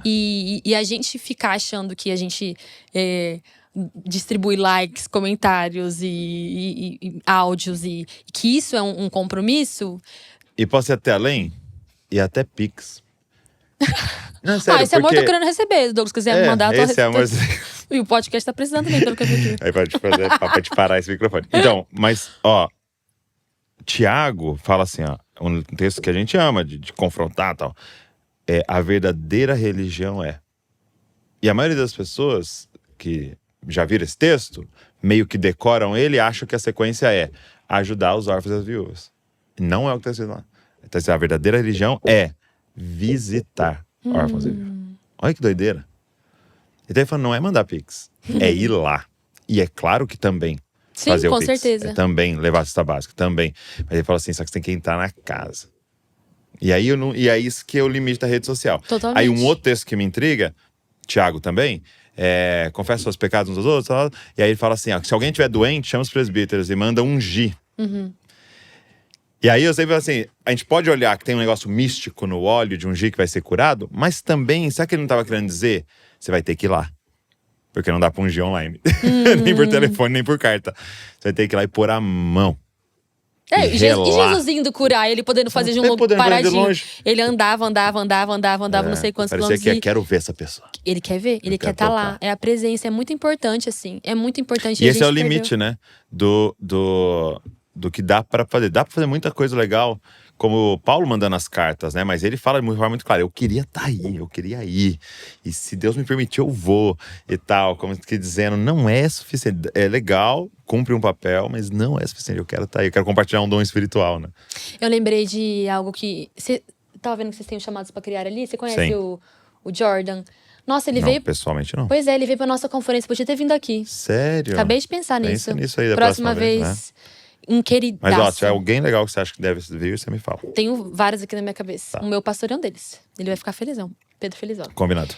E a gente ficar achando que a gente distribui likes, comentários e áudios, e que isso é um compromisso. E posso ir até além? E até Pix. Não, sério, esse amor eu tô querendo receber. Douglas, quiser me mandar, esse amor… E o podcast tá precisando também, pelo que eu vi aqui. Aí pra te parar esse microfone. Então, mas, Tiago fala assim, um texto que a gente ama de confrontar e tal. A verdadeira religião é. E a maioria das pessoas que já viram esse texto, meio que decoram ele e acham que a sequência é ajudar os órfãos e as viúvas. Não é o que está escrito lá. Então, a verdadeira religião é visitar órfãos e viúvas. Olha que doideira. Então ele fala, não é mandar Pix, é ir lá. E é claro que também Sim, fazer com o Pix. certeza. Também levar a cesta básica, também. Mas ele fala assim, só que você tem que entrar na casa. E aí é isso que é o limite da rede social. Totalmente. Aí um outro texto que me intriga, Tiago também, confessa seus pecados uns aos outros, tal, e aí ele fala assim, se alguém estiver doente, chama os presbíteros e manda ungir. E aí eu sempre falo assim, a gente pode olhar que tem um negócio místico no óleo de ungir que vai ser curado, mas também, sabe o que ele não estava querendo dizer? Você vai ter que ir lá. Porque não dá pra ungir online. Nem por telefone, nem por carta. Você vai ter que ir lá e pôr a mão. E Jesus indo curar, ele podendo fazer de um longo paradinho. Ele andava, não sei quantos quilômetros. Parecia que quero ver essa pessoa. Ele quer ver, ele quer estar lá. É a presença, é muito importante, assim. É muito importante. E esse é o limite, né? Do que dá pra fazer. Dá pra fazer muita coisa legal, como o Paulo mandando as cartas, né? Mas ele fala muito claro, eu queria estar aí, eu queria ir. E se Deus me permitir, eu vou. E tal, como que dizendo, não é suficiente. É legal, cumpre um papel, mas não é suficiente. Eu quero estar aí, eu quero compartilhar um dom espiritual, né? Eu lembrei de algo que… Você tava vendo que vocês têm os chamados pra criar ali? Você conhece o Jordan? Nossa, ele veio… pessoalmente não. Pois é, ele veio pra nossa conferência, podia ter vindo aqui. Sério? Acabei de pensar nisso. Pensa nisso aí da próxima vez. Né? Um queridaço. Mas se é alguém legal que você acha que deve vir, você me fala. Tenho vários aqui na minha cabeça. O meu pastor é um deles. Ele vai ficar felizão. Pedro Felizão. Combinado.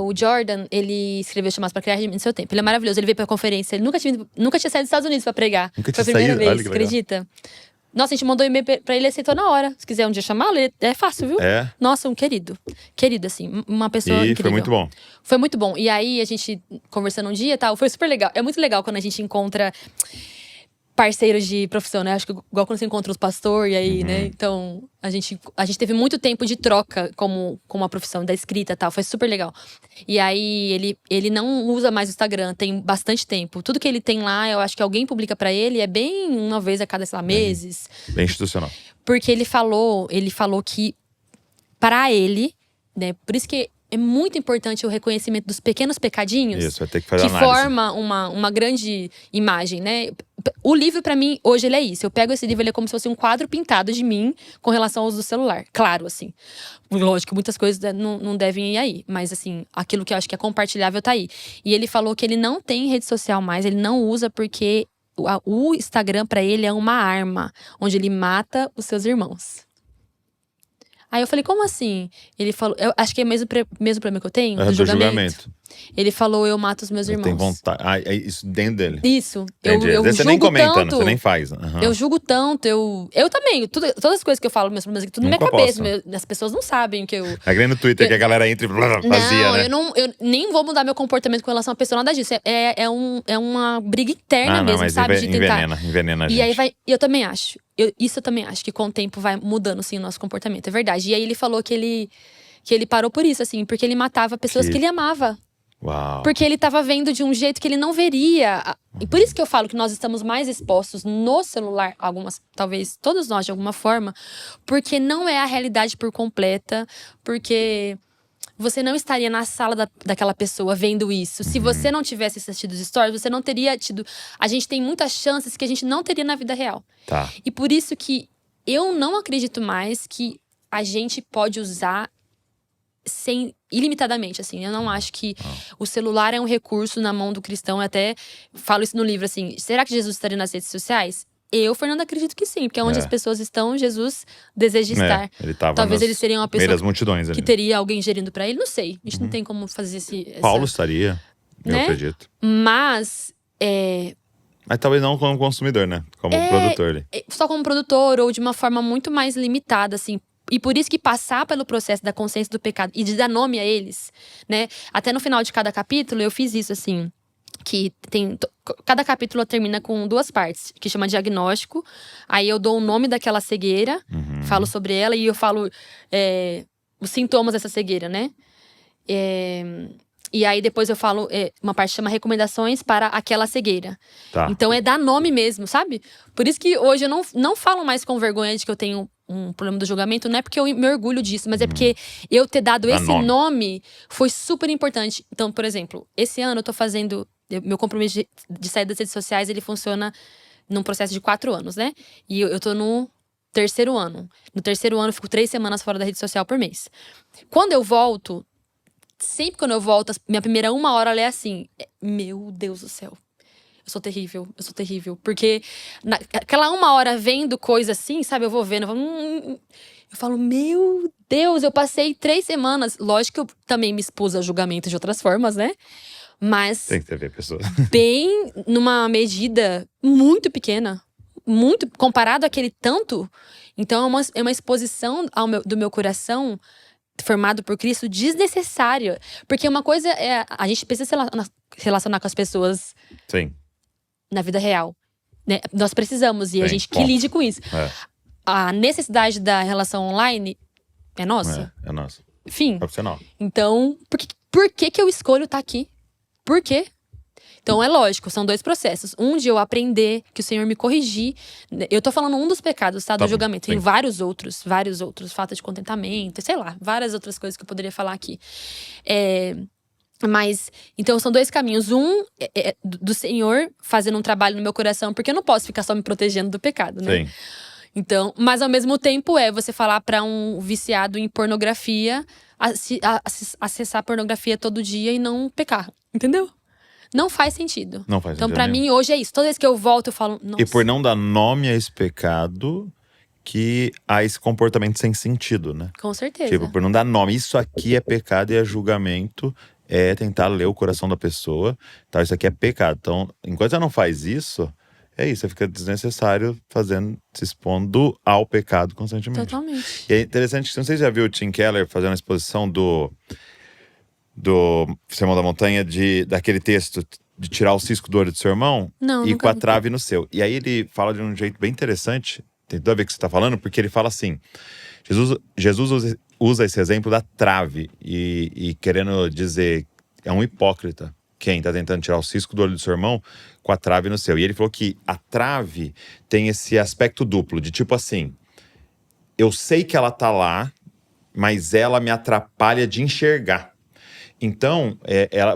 O Jordan, ele escreveu Chamados pra Criar no seu tempo. Ele é maravilhoso. Ele veio pra conferência. Ele nunca tinha saído dos Estados Unidos pra pregar. Nunca Foi tinha a primeira saído? vez, acredita? Nossa, a gente mandou e-mail pra ele e aceitou na hora. Se quiser um dia chamá-lo, é fácil, viu? É? Nossa, um querido. Querido, assim, uma pessoa incrível. Foi muito bom. Foi muito bom. E aí, a gente conversando um dia e tal, foi super legal. É muito legal quando a gente encontra parceiros de profissão, né? Acho que igual quando você encontra os pastores, e aí, né? Então, a gente teve muito tempo de troca como a profissão da escrita e tal. Foi super legal. E aí, ele não usa mais o Instagram, tem bastante tempo. Tudo que ele tem lá, eu acho que alguém publica pra ele, é bem uma vez a cada, sei lá, meses. Bem institucional. Porque ele falou que, para ele, né? Por isso que é muito importante o reconhecimento dos pequenos pecadinhos. Isso, vai ter que fazer que análise. forma uma grande imagem, né? O livro, pra mim, hoje ele é isso. Eu pego esse livro, ele é como se fosse um quadro pintado de mim com relação ao uso do celular. Claro, assim. Lógico que muitas coisas não devem ir aí. Mas, assim, aquilo que eu acho que é compartilhável tá aí. E ele falou que ele não tem rede social mais, ele não usa porque o Instagram pra ele é uma arma, onde ele mata os seus irmãos. Aí eu falei, como assim? Ele falou, eu acho que é o mesmo problema que eu tenho, do julgamento. Ele falou, eu mato os meus irmãos. Tem vontade. É isso dentro dele. Isso. Entendi. Eu você julgo nem comenta, tanto, você nem faz. Eu julgo tanto, eu também. Todas as coisas que eu falo, meus problemas aqui, tudo na minha cabeça. As pessoas não sabem que eu… É que nem no Twitter, que a galera entra e fazia, né? Eu nem vou mudar meu comportamento com relação à pessoa, nada disso. É uma briga interna mesmo, mas sabe? De tentar. Envenena a gente. E aí vai… Eu também acho. Isso eu também acho, que com o tempo vai mudando, assim, o nosso comportamento. É verdade. E aí ele falou que ele parou por isso, assim. Porque ele matava pessoas que ele amava. Uau. Porque ele tava vendo de um jeito que ele não veria. E por isso que eu falo que nós estamos mais expostos no celular, talvez todos nós de alguma forma, porque não é a realidade por completa, porque você não estaria na sala daquela pessoa vendo isso. Se você não tivesse assistido os stories, você não teria tido… A gente tem muitas chances que a gente não teria na vida real. Tá. E por isso que eu não acredito mais que a gente pode usar ilimitadamente, assim. Eu não acho que o celular é um recurso na mão do cristão. Eu até falo isso no livro, assim. Será que Jesus estaria nas redes sociais? Eu, Fernanda, acredito que sim. Porque onde as pessoas estão, Jesus deseja estar. Ele tava Talvez ele seria uma pessoa multidões, que teria alguém gerindo pra ele. Não sei. A gente não tem como fazer Paulo estaria, eu acredito. Mas… Mas talvez não como consumidor, né? Como produtor ali. Só como produtor ou de uma forma muito mais limitada, assim. E por isso que passar pelo processo da consciência do pecado e de dar nome a eles, né? Até no final de cada capítulo eu fiz isso, assim. Que tem… Cada capítulo termina com 2 partes, que chama diagnóstico. Aí eu dou o nome daquela cegueira, falo sobre ela e eu falo os sintomas dessa cegueira, né? E aí depois eu falo, uma parte chama recomendações para aquela cegueira. Tá. Então é dar nome mesmo, sabe? Por isso que hoje eu não falo mais com vergonha de que eu tenho um problema do julgamento. Não é porque eu me orgulho disso, mas é porque eu ter dado esse nome foi super importante. Então, por exemplo, esse ano eu tô fazendo… Meu compromisso de sair das redes sociais, ele funciona num processo de 4 anos, né? E eu tô no 3º ano. No 3º ano eu fico 3 semanas fora da rede social por mês. Quando eu volto… Sempre quando eu volto, minha primeira 1 hora ela é assim… Meu Deus do céu. Eu sou terrível. Porque aquela 1 hora vendo coisa assim, sabe? Eu vou vendo, eu falo, meu Deus, eu passei 3 semanas. Lógico que eu também me expus a julgamento de outras formas, né? Mas… Tem que ter pessoa. Bem numa medida muito pequena. Muito, comparado àquele tanto. Então é uma exposição do meu coração… formado por Cristo, desnecessário. Porque uma coisa é… A gente precisa se relacionar com as pessoas… Sim. Na vida real. Né? Nós precisamos, e a gente que lide com isso. A necessidade da relação online é nossa. É nossa. Enfim. Profissional. Então, por que eu escolho estar aqui? Por quê? Então, é lógico, são 2 processos. Um de eu aprender, que o Senhor me corrigir. Eu tô falando um dos pecados, tá? Do julgamento. Tem vários outros. Falta de contentamento, sei lá. Várias outras coisas que eu poderia falar aqui. Mas, então são 2 caminhos. Um é do Senhor fazendo um trabalho no meu coração. Porque eu não posso ficar só me protegendo do pecado, né? Sim. Então, mas ao mesmo tempo você falar pra um viciado em pornografia acessar pornografia todo dia e não pecar. Entendeu? Não faz sentido. Não faz então, sentido pra mim, hoje é isso. Toda vez que eu volto, eu falo… Nossa. E por não dar nome a esse pecado, que há esse comportamento sem sentido, né? Com certeza. Tipo, por não dar nome. Isso aqui é pecado e é julgamento. É tentar ler o coração da pessoa. Tá? Isso aqui é pecado. Então, enquanto você não faz isso… é isso, você fica desnecessário se expondo ao pecado constantemente. Totalmente. E é interessante, não sei se você já viu o Tim Keller fazendo uma exposição do Sermão da Montanha, daquele texto de tirar o cisco do olho do seu irmão e com a trave no seu. E aí ele fala de um jeito bem interessante, tem tudo a ver com o que você está falando, porque ele fala assim, Jesus usa esse exemplo da trave e querendo dizer, é um hipócrita quem está tentando tirar o cisco do olho do seu irmão com a trave no seu. E ele falou que a trave tem esse aspecto duplo, de tipo assim, eu sei que ela tá lá, mas ela me atrapalha de enxergar. Então,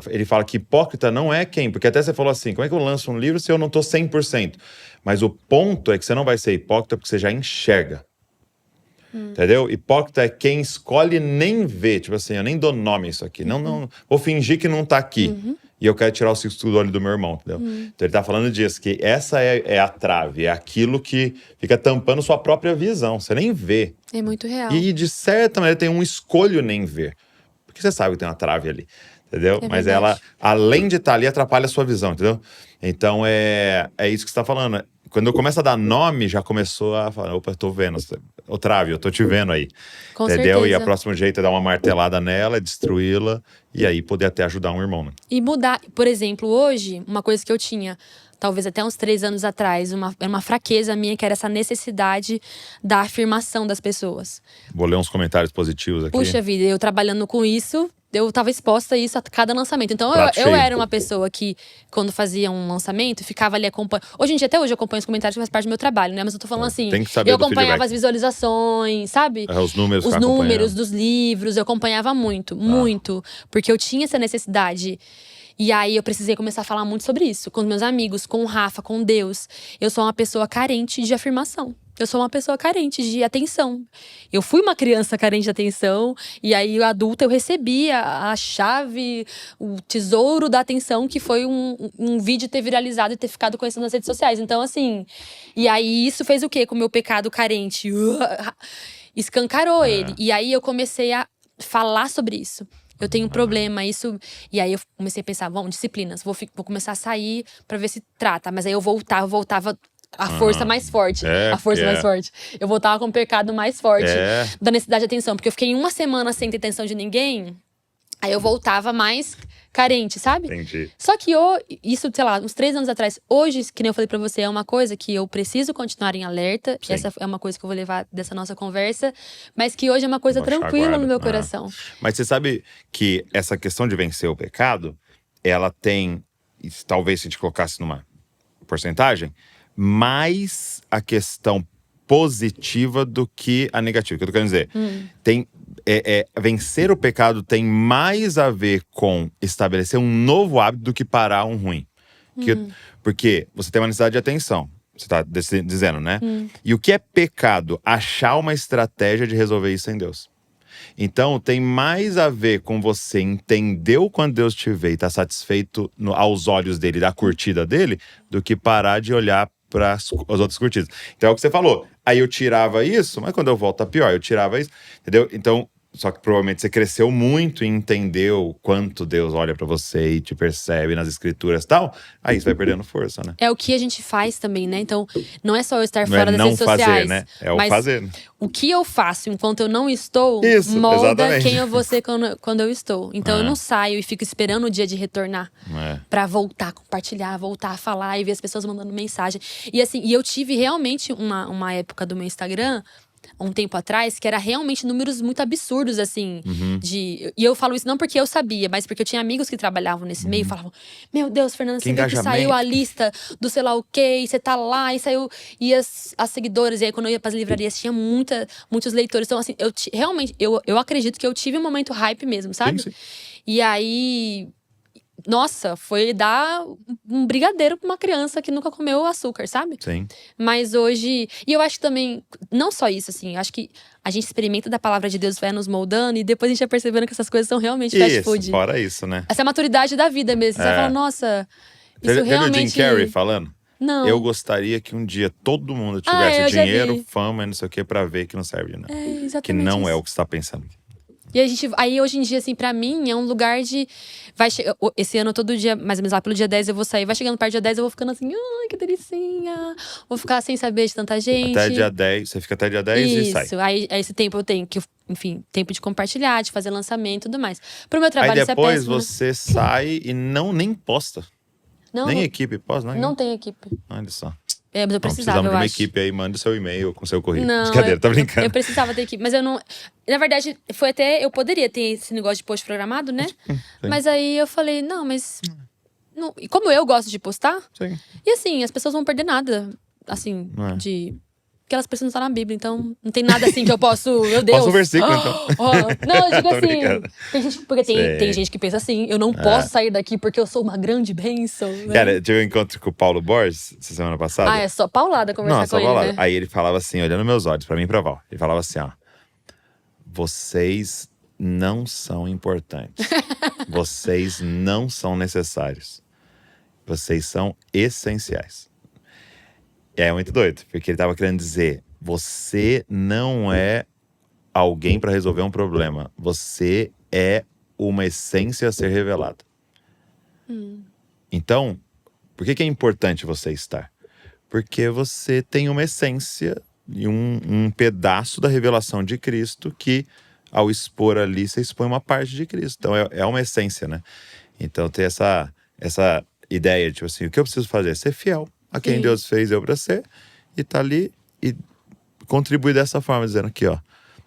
ele fala que hipócrita não é quem, porque até você falou assim, como é que eu lanço um livro se eu não tô 100%? Mas o ponto é que você não vai ser hipócrita porque você já enxerga. Entendeu? Hipócrita é quem escolhe nem ver. Tipo assim, eu nem dou nome a isso aqui. Não, vou fingir que não tá aqui. E eu quero tirar o cisco do olho do meu irmão, entendeu? Então ele tá falando disso, que essa é a trave, é aquilo que fica tampando sua própria visão. Você nem vê. É muito real. E de certa maneira tem um escolho nem ver. Porque você sabe que tem uma trave ali, entendeu? Mas ela, além de estar ali, atrapalha a sua visão, entendeu? Então é isso que você tá falando. Quando eu começo a dar nome, já começou a falar, opa, eu tô vendo, ô trave, eu tô te vendo aí. Com entendeu? certeza. E o próximo jeito é dar uma martelada nela, destruí-la, e aí poder até ajudar um irmão, né? E mudar, por exemplo, hoje, uma coisa que eu tinha, talvez até uns 3 anos atrás, era uma fraqueza minha, que era essa necessidade da afirmação das pessoas. Vou ler uns comentários positivos aqui. Puxa vida, eu trabalhando com isso, eu tava exposta a isso a cada lançamento. Então, eu era uma pessoa que, quando fazia um lançamento, ficava ali acompanhando. Hoje em dia, até hoje, eu acompanho os comentários, que faz parte do meu trabalho, né? Mas eu tô falando assim, tem que saber eu do acompanhava feedback. as visualizações, sabe? Os números dos livros, eu acompanhava muito, muito. Porque eu tinha essa necessidade. E aí, eu precisei começar a falar muito sobre isso. Com os meus amigos, com o Rafa, com Deus. Eu sou uma pessoa carente de afirmação. Eu sou uma pessoa carente de atenção. Eu fui uma criança carente de atenção. E aí, adulta, eu recebi a chave, o tesouro da atenção, que foi um vídeo ter viralizado e ter ficado conhecido nas redes sociais. Então, assim… E aí, isso fez o quê com o meu pecado carente? Escancarou ele. E aí, eu comecei a falar sobre isso. Eu tenho um problema, isso… E aí, eu comecei a pensar, bom, disciplinas. Vou começar a sair pra ver se trata. Mas aí, eu voltava… A força mais forte. Mais forte. Eu voltava com o pecado mais forte da necessidade de atenção. Porque eu fiquei 1 semana sem ter atenção de ninguém. Aí eu voltava mais carente, sabe? Entendi. Só que isso, sei lá, uns 3 anos atrás. Hoje, que nem eu falei pra você, é uma coisa que eu preciso continuar em alerta. Sim. Essa é uma coisa que eu vou levar dessa nossa conversa. Mas que hoje é uma coisa tranquila no meu coração. Mas você sabe que essa questão de vencer o pecado, ela tem… Talvez se a gente colocasse numa porcentagem… mais a questão positiva do que a negativa. O que eu tô querendo dizer? Vencer o pecado tem mais a ver com estabelecer um novo hábito do que parar um ruim. Porque você tem uma necessidade de atenção. Você tá dizendo, né? E o que é pecado? Achar uma estratégia de resolver isso em Deus. Então, tem mais a ver com você entender o quando Deus te vê e tá satisfeito aos olhos dele, da curtida dele, do que parar de olhar para as outras curtidas. Então é o que você falou. Aí eu tirava isso, mas quando eu volto tá pior. Eu tirava isso, entendeu? Então, só que provavelmente você cresceu muito e entendeu o quanto Deus olha pra você e te percebe nas escrituras e tal. Aí você vai perdendo força, né? É o que a gente faz também, né? Então, não é só eu estar fora das redes sociais. Fazer, né? É o fazer. O que eu faço enquanto eu não estou molda exatamente quem eu vou ser quando eu estou. Então, eu não saio e fico esperando o dia de retornar. Pra voltar a compartilhar, voltar a falar e ver as pessoas mandando mensagem. E assim, eu tive realmente uma época do meu Instagram… um tempo atrás, que era realmente números muito absurdos, assim. E eu falo isso não porque eu sabia, mas porque eu tinha amigos que trabalhavam nesse meio e falavam: Meu Deus, Fernanda, você viu que saiu a lista do sei lá o quê, e você tá lá, e saiu… E as seguidoras, e aí quando eu ia pras livrarias, tinha muitos leitores. Então, assim, realmente, eu acredito que eu tive um momento hype mesmo, sabe? Sim. E aí… Nossa, foi dar um brigadeiro pra uma criança que nunca comeu açúcar, sabe? Sim. Mas hoje… E eu acho que também… Não só isso, assim. Eu acho que a gente experimenta da palavra de Deus, vai nos moldando. E depois a gente vai percebendo que essas coisas são realmente fast food. Fora isso, né? Essa é a maturidade da vida mesmo. Você vai falar, nossa… Isso realmente… Teve o Jim Carrey falando? Não. Eu gostaria que um dia todo mundo tivesse dinheiro, fama e não sei o que pra ver que não serve de nada. Exatamente que não isso. é o que você tá pensando. E aí hoje em dia, assim, pra mim, é um lugar de… Esse ano, todo dia, mais ou menos lá pelo dia 10 eu vou sair. Vai chegando perto do dia 10, eu vou ficando assim, ai, que delicinha. Vou ficar sem saber de tanta gente. Até dia 10, você fica até dia 10 e sai. Isso, aí esse tempo eu tenho que, enfim, tempo de compartilhar, de fazer lançamento e tudo mais. Pro meu trabalho, Aí isso é depois péssimo, né? você sai e nem posta. Não, Nem não, equipe posta, não tem equipe. Olha só. Mas eu Não, precisava, precisamos eu de uma acho. equipe aí, manda o seu e-mail com seu currículo. Não, Brincadeira, tá brincando. eu precisava ter equipe, mas eu não… Na verdade, foi até… Eu poderia ter esse negócio de post programado, né? Mas aí eu falei, não, mas… Não, e como eu gosto de postar… Sim. E assim, as pessoas não vão perder nada, assim, É. de… Porque elas precisam estar na Bíblia, então não tem nada assim que eu posso… Meu Deus! Passa um versículo, então. Não, eu digo Tô assim… brincando. Porque Sei. tem gente que pensa assim, eu não posso sair daqui porque eu sou uma grande bênção, né? Cara, eu tive um encontro com o Paulo Borges essa semana passada. É só paulada conversar Só com paulada. ele, né? Aí ele falava assim, olhando meus olhos, pra mim e pra Val. Ele falava assim, ó. Vocês não são importantes. Vocês não são necessários. Vocês são essenciais. E é muito doido, porque ele tava querendo dizer, você não é alguém pra resolver um problema. Você é uma essência a ser revelada. Então, por que é importante você estar? Porque você tem uma essência e um pedaço da revelação de Cristo que, ao expor ali, você expõe uma parte de Cristo. Então, é uma essência, né? Então, tem essa ideia, tipo assim, o que eu preciso fazer? Ser fiel a quem Sim. Deus fez eu pra ser. E tá ali e contribui dessa forma, dizendo aqui, ó.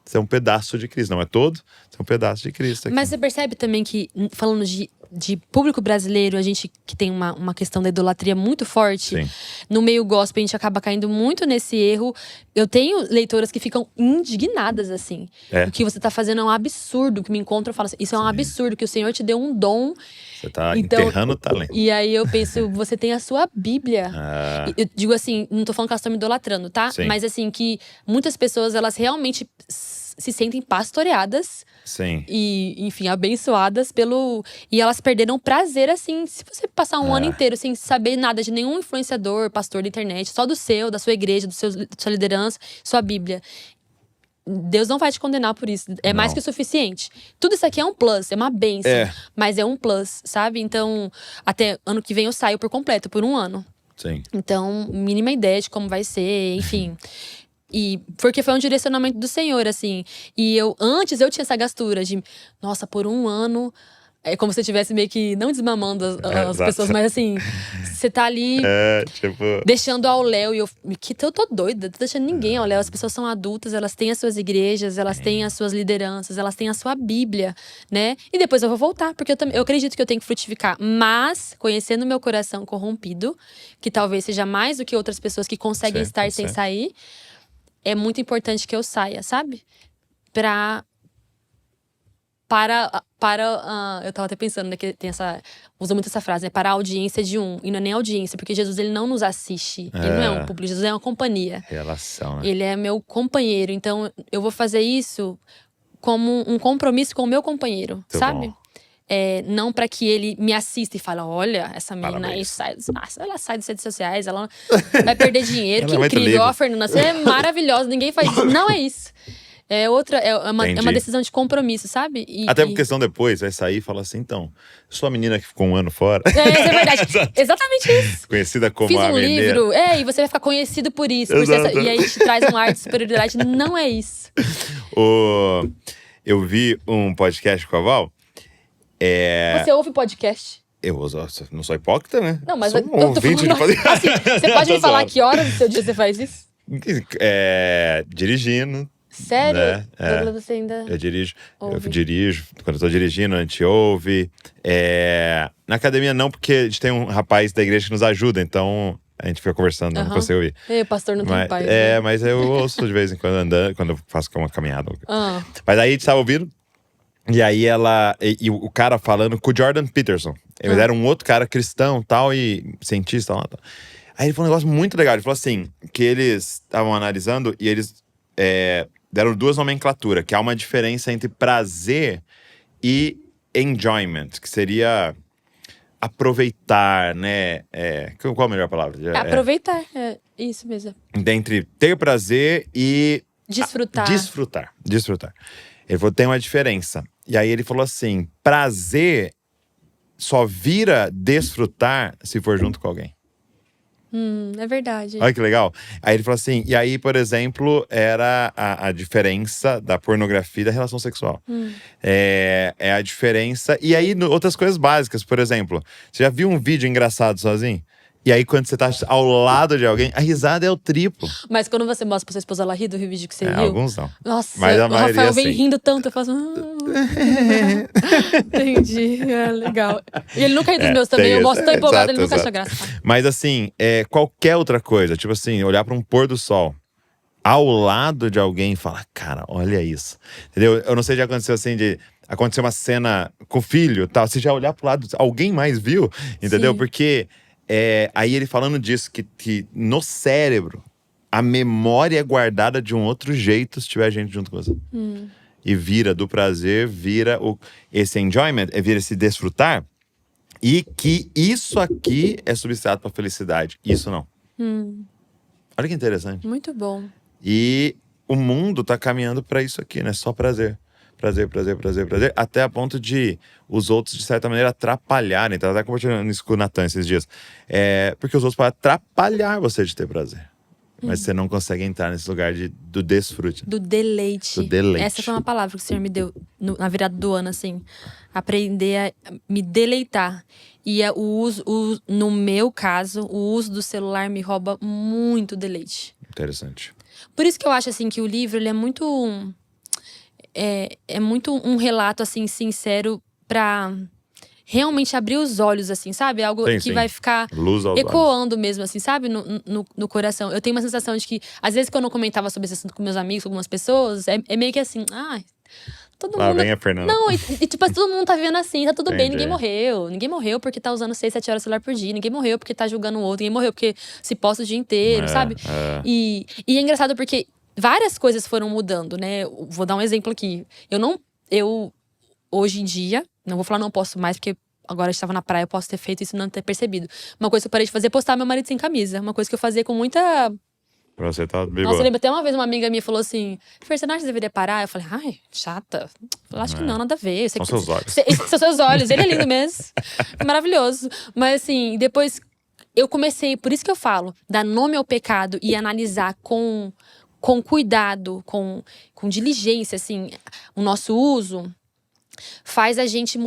Você é um pedaço de Cristo. Não é todo, você é um pedaço de Cristo aqui. Mas você percebe também que, falando de público brasileiro, a gente que tem uma questão da idolatria muito forte. Sim. No meio gospel, a gente acaba caindo muito nesse erro. Eu tenho leitoras que ficam indignadas, assim. É. O que você tá fazendo é um absurdo. Que me encontram e falam assim, isso é um absurdo, que o Senhor te deu um dom. Você tá Então, enterrando o talento. E aí eu penso, você tem a sua Bíblia. Eu digo assim, não tô falando que elas estão me idolatrando, tá? Sim. Mas assim, que muitas pessoas, elas realmente se sentem pastoreadas. Sim. E, enfim, abençoadas pelo… E elas perderam prazer, assim, se você passar um ano inteiro sem saber nada de nenhum influenciador, pastor da internet, só do seu, da sua igreja, da sua liderança, sua Bíblia. Deus não vai te condenar por isso. É mais que o suficiente. Tudo isso aqui é um plus, é uma bênção. Mas é um plus, sabe? Então, até ano que vem eu saio por completo, por um ano. Sim. Então, mínima ideia de como vai ser, enfim… E porque foi um direcionamento do Senhor, assim. E antes eu tinha essa gastura de, nossa, por um ano. É como se você estivesse meio que, não desmamando as pessoas, mas assim, você tá ali deixando ao léu. E eu tô doida, não tô deixando ninguém ao léu. As pessoas são adultas, elas têm as suas igrejas, elas têm as suas lideranças, elas têm a sua Bíblia, né? E depois eu vou voltar, porque eu acredito que eu tenho que frutificar. Mas, conhecendo o meu coração corrompido, que talvez seja mais do que outras pessoas que conseguem estar sem sair, é muito importante que eu saia, sabe? Eu tava até pensando, né, que tem usa muito essa frase, né? Para a audiência de um. E não é nem audiência, porque Jesus, ele não nos assiste. Ele não é um público, Jesus é uma companhia. Relação, né? Ele é meu companheiro. Então, eu vou fazer isso como um compromisso com o meu companheiro, Muito sabe? bom. Não para que ele me assista e fale, olha, essa menina aí Parabéns. ela sai das redes sociais, ela vai perder dinheiro. Que Ela é muito incrível, livre. ó, Fernanda, você é maravilhosa, ninguém faz isso. Não é isso. É uma decisão de compromisso, sabe? Até por questão depois, vai sair e falar assim, então, sou a menina que ficou um ano fora. Isso é verdade. Exatamente isso. Conhecida como Fiz a um menina. livro, e você vai ficar conhecido por isso. E aí te traz um ar de superioridade. Não é isso. Eu vi um podcast com a Val. Você ouve podcast? Eu não sou hipócrita, né? Não, mas sou eu tô ouvinte falando, de podcast. assim, você pode me falar que horas do seu dia você faz isso? Dirigindo. Sério? Né? Douglas, você ainda… Eu dirijo. Ouve. Eu dirijo. Quando eu tô dirigindo, a gente ouve. Na academia não, porque a gente tem um rapaz da igreja que nos ajuda, então a gente fica conversando, não consigo ouvir. O pastor não tem paz. Né? Mas eu ouço de vez em quando andando, quando eu faço uma caminhada. Mas aí a gente tava ouvindo. E aí e o cara falando com o Jordan Peterson. Ele era um outro cara cristão tal, e cientista lá. Tal. Aí ele falou um negócio muito legal. Ele falou assim, que eles estavam analisando e eles deram duas nomenclaturas. Que há uma diferença entre prazer e enjoyment. Que seria aproveitar, né? Qual a melhor palavra? Aproveitar, é isso mesmo. Entre ter prazer e Desfrutar. Desfrutar. Ele falou, tem uma diferença. E aí ele falou assim, prazer só vira desfrutar se for junto com alguém. É verdade. Olha que legal. Aí ele falou assim, e aí, por exemplo, era a diferença da pornografia e da relação sexual. É a diferença. E aí, outras coisas básicas, por exemplo, você já viu um vídeo engraçado sozinho? E aí, quando você tá ao lado de alguém, a risada é o triplo. Mas quando você mostra pra sua esposa, ela ri do vídeo que você viu? Alguns não. Nossa, mas a o Rafael vem sim. rindo tanto, eu faço… Entendi, legal. E ele nunca ri dos meus também, eu mostro tão empolgado, ele nunca acha graça. Mas assim, qualquer outra coisa, tipo assim, olhar pra um pôr do sol ao lado de alguém e falar, cara, olha isso. Entendeu? Eu não sei se já aconteceu assim de… Aconteceu uma cena com o filho, tal, você já olhar pro lado, alguém mais viu? Entendeu? Sim. Porque… aí ele falando disso, que no cérebro a memória é guardada de um outro jeito se tiver gente junto com você. E vira do prazer, vira esse enjoyment, vira esse desfrutar. E que isso aqui é substrato para felicidade, isso não. Olha que interessante. Muito bom. E o mundo tá caminhando para isso aqui, né? Só prazer. Prazer, até a ponto de os outros, de certa maneira, atrapalharem. Tava até compartilhando isso com o Natan esses dias. Porque os outros podem atrapalhar você de ter prazer. Mas você não consegue entrar nesse lugar do desfrute. Do deleite. Essa foi uma palavra que o Senhor me deu na virada do ano, assim. Aprender a me deleitar. E no meu caso, o uso do celular me rouba muito deleite. Interessante. Por isso que eu acho, assim, que o livro, ele é muito… É muito um relato, assim, sincero pra realmente abrir os olhos, assim, sabe? Algo que vai ficar ecoando mesmo, assim, sabe? No coração. Eu tenho uma sensação de que, às vezes, quando eu comentava sobre esse assunto com meus amigos, com algumas pessoas, é meio que assim, todo mundo… vem a Fernanda. Não, tipo, todo mundo tá vivendo assim, tá tudo bem, ninguém morreu. Ninguém morreu porque tá usando 6, 7 horas de celular por dia. Ninguém morreu porque tá julgando o outro. Ninguém morreu porque se posta o dia inteiro, sabe? E é engraçado porque várias coisas foram mudando, né? Vou dar um exemplo aqui. Eu hoje em dia, não vou falar não posso mais, porque agora eu estava na praia, eu posso ter feito isso e não ter percebido. Uma coisa que eu parei de fazer é postar meu marido sem camisa. Uma coisa que eu fazia com muita… Você tá bem Nossa, eu lembro até uma vez uma amiga minha falou assim, Fer, você não acha que você deveria parar? Eu falei, chata. Eu acho que não, nada a ver. São seus olhos. São seus olhos, ele é lindo mesmo. Maravilhoso. Mas assim, depois eu comecei, por isso que eu falo, dar nome ao pecado e analisar com cuidado, com diligência, assim, o nosso uso, faz a gente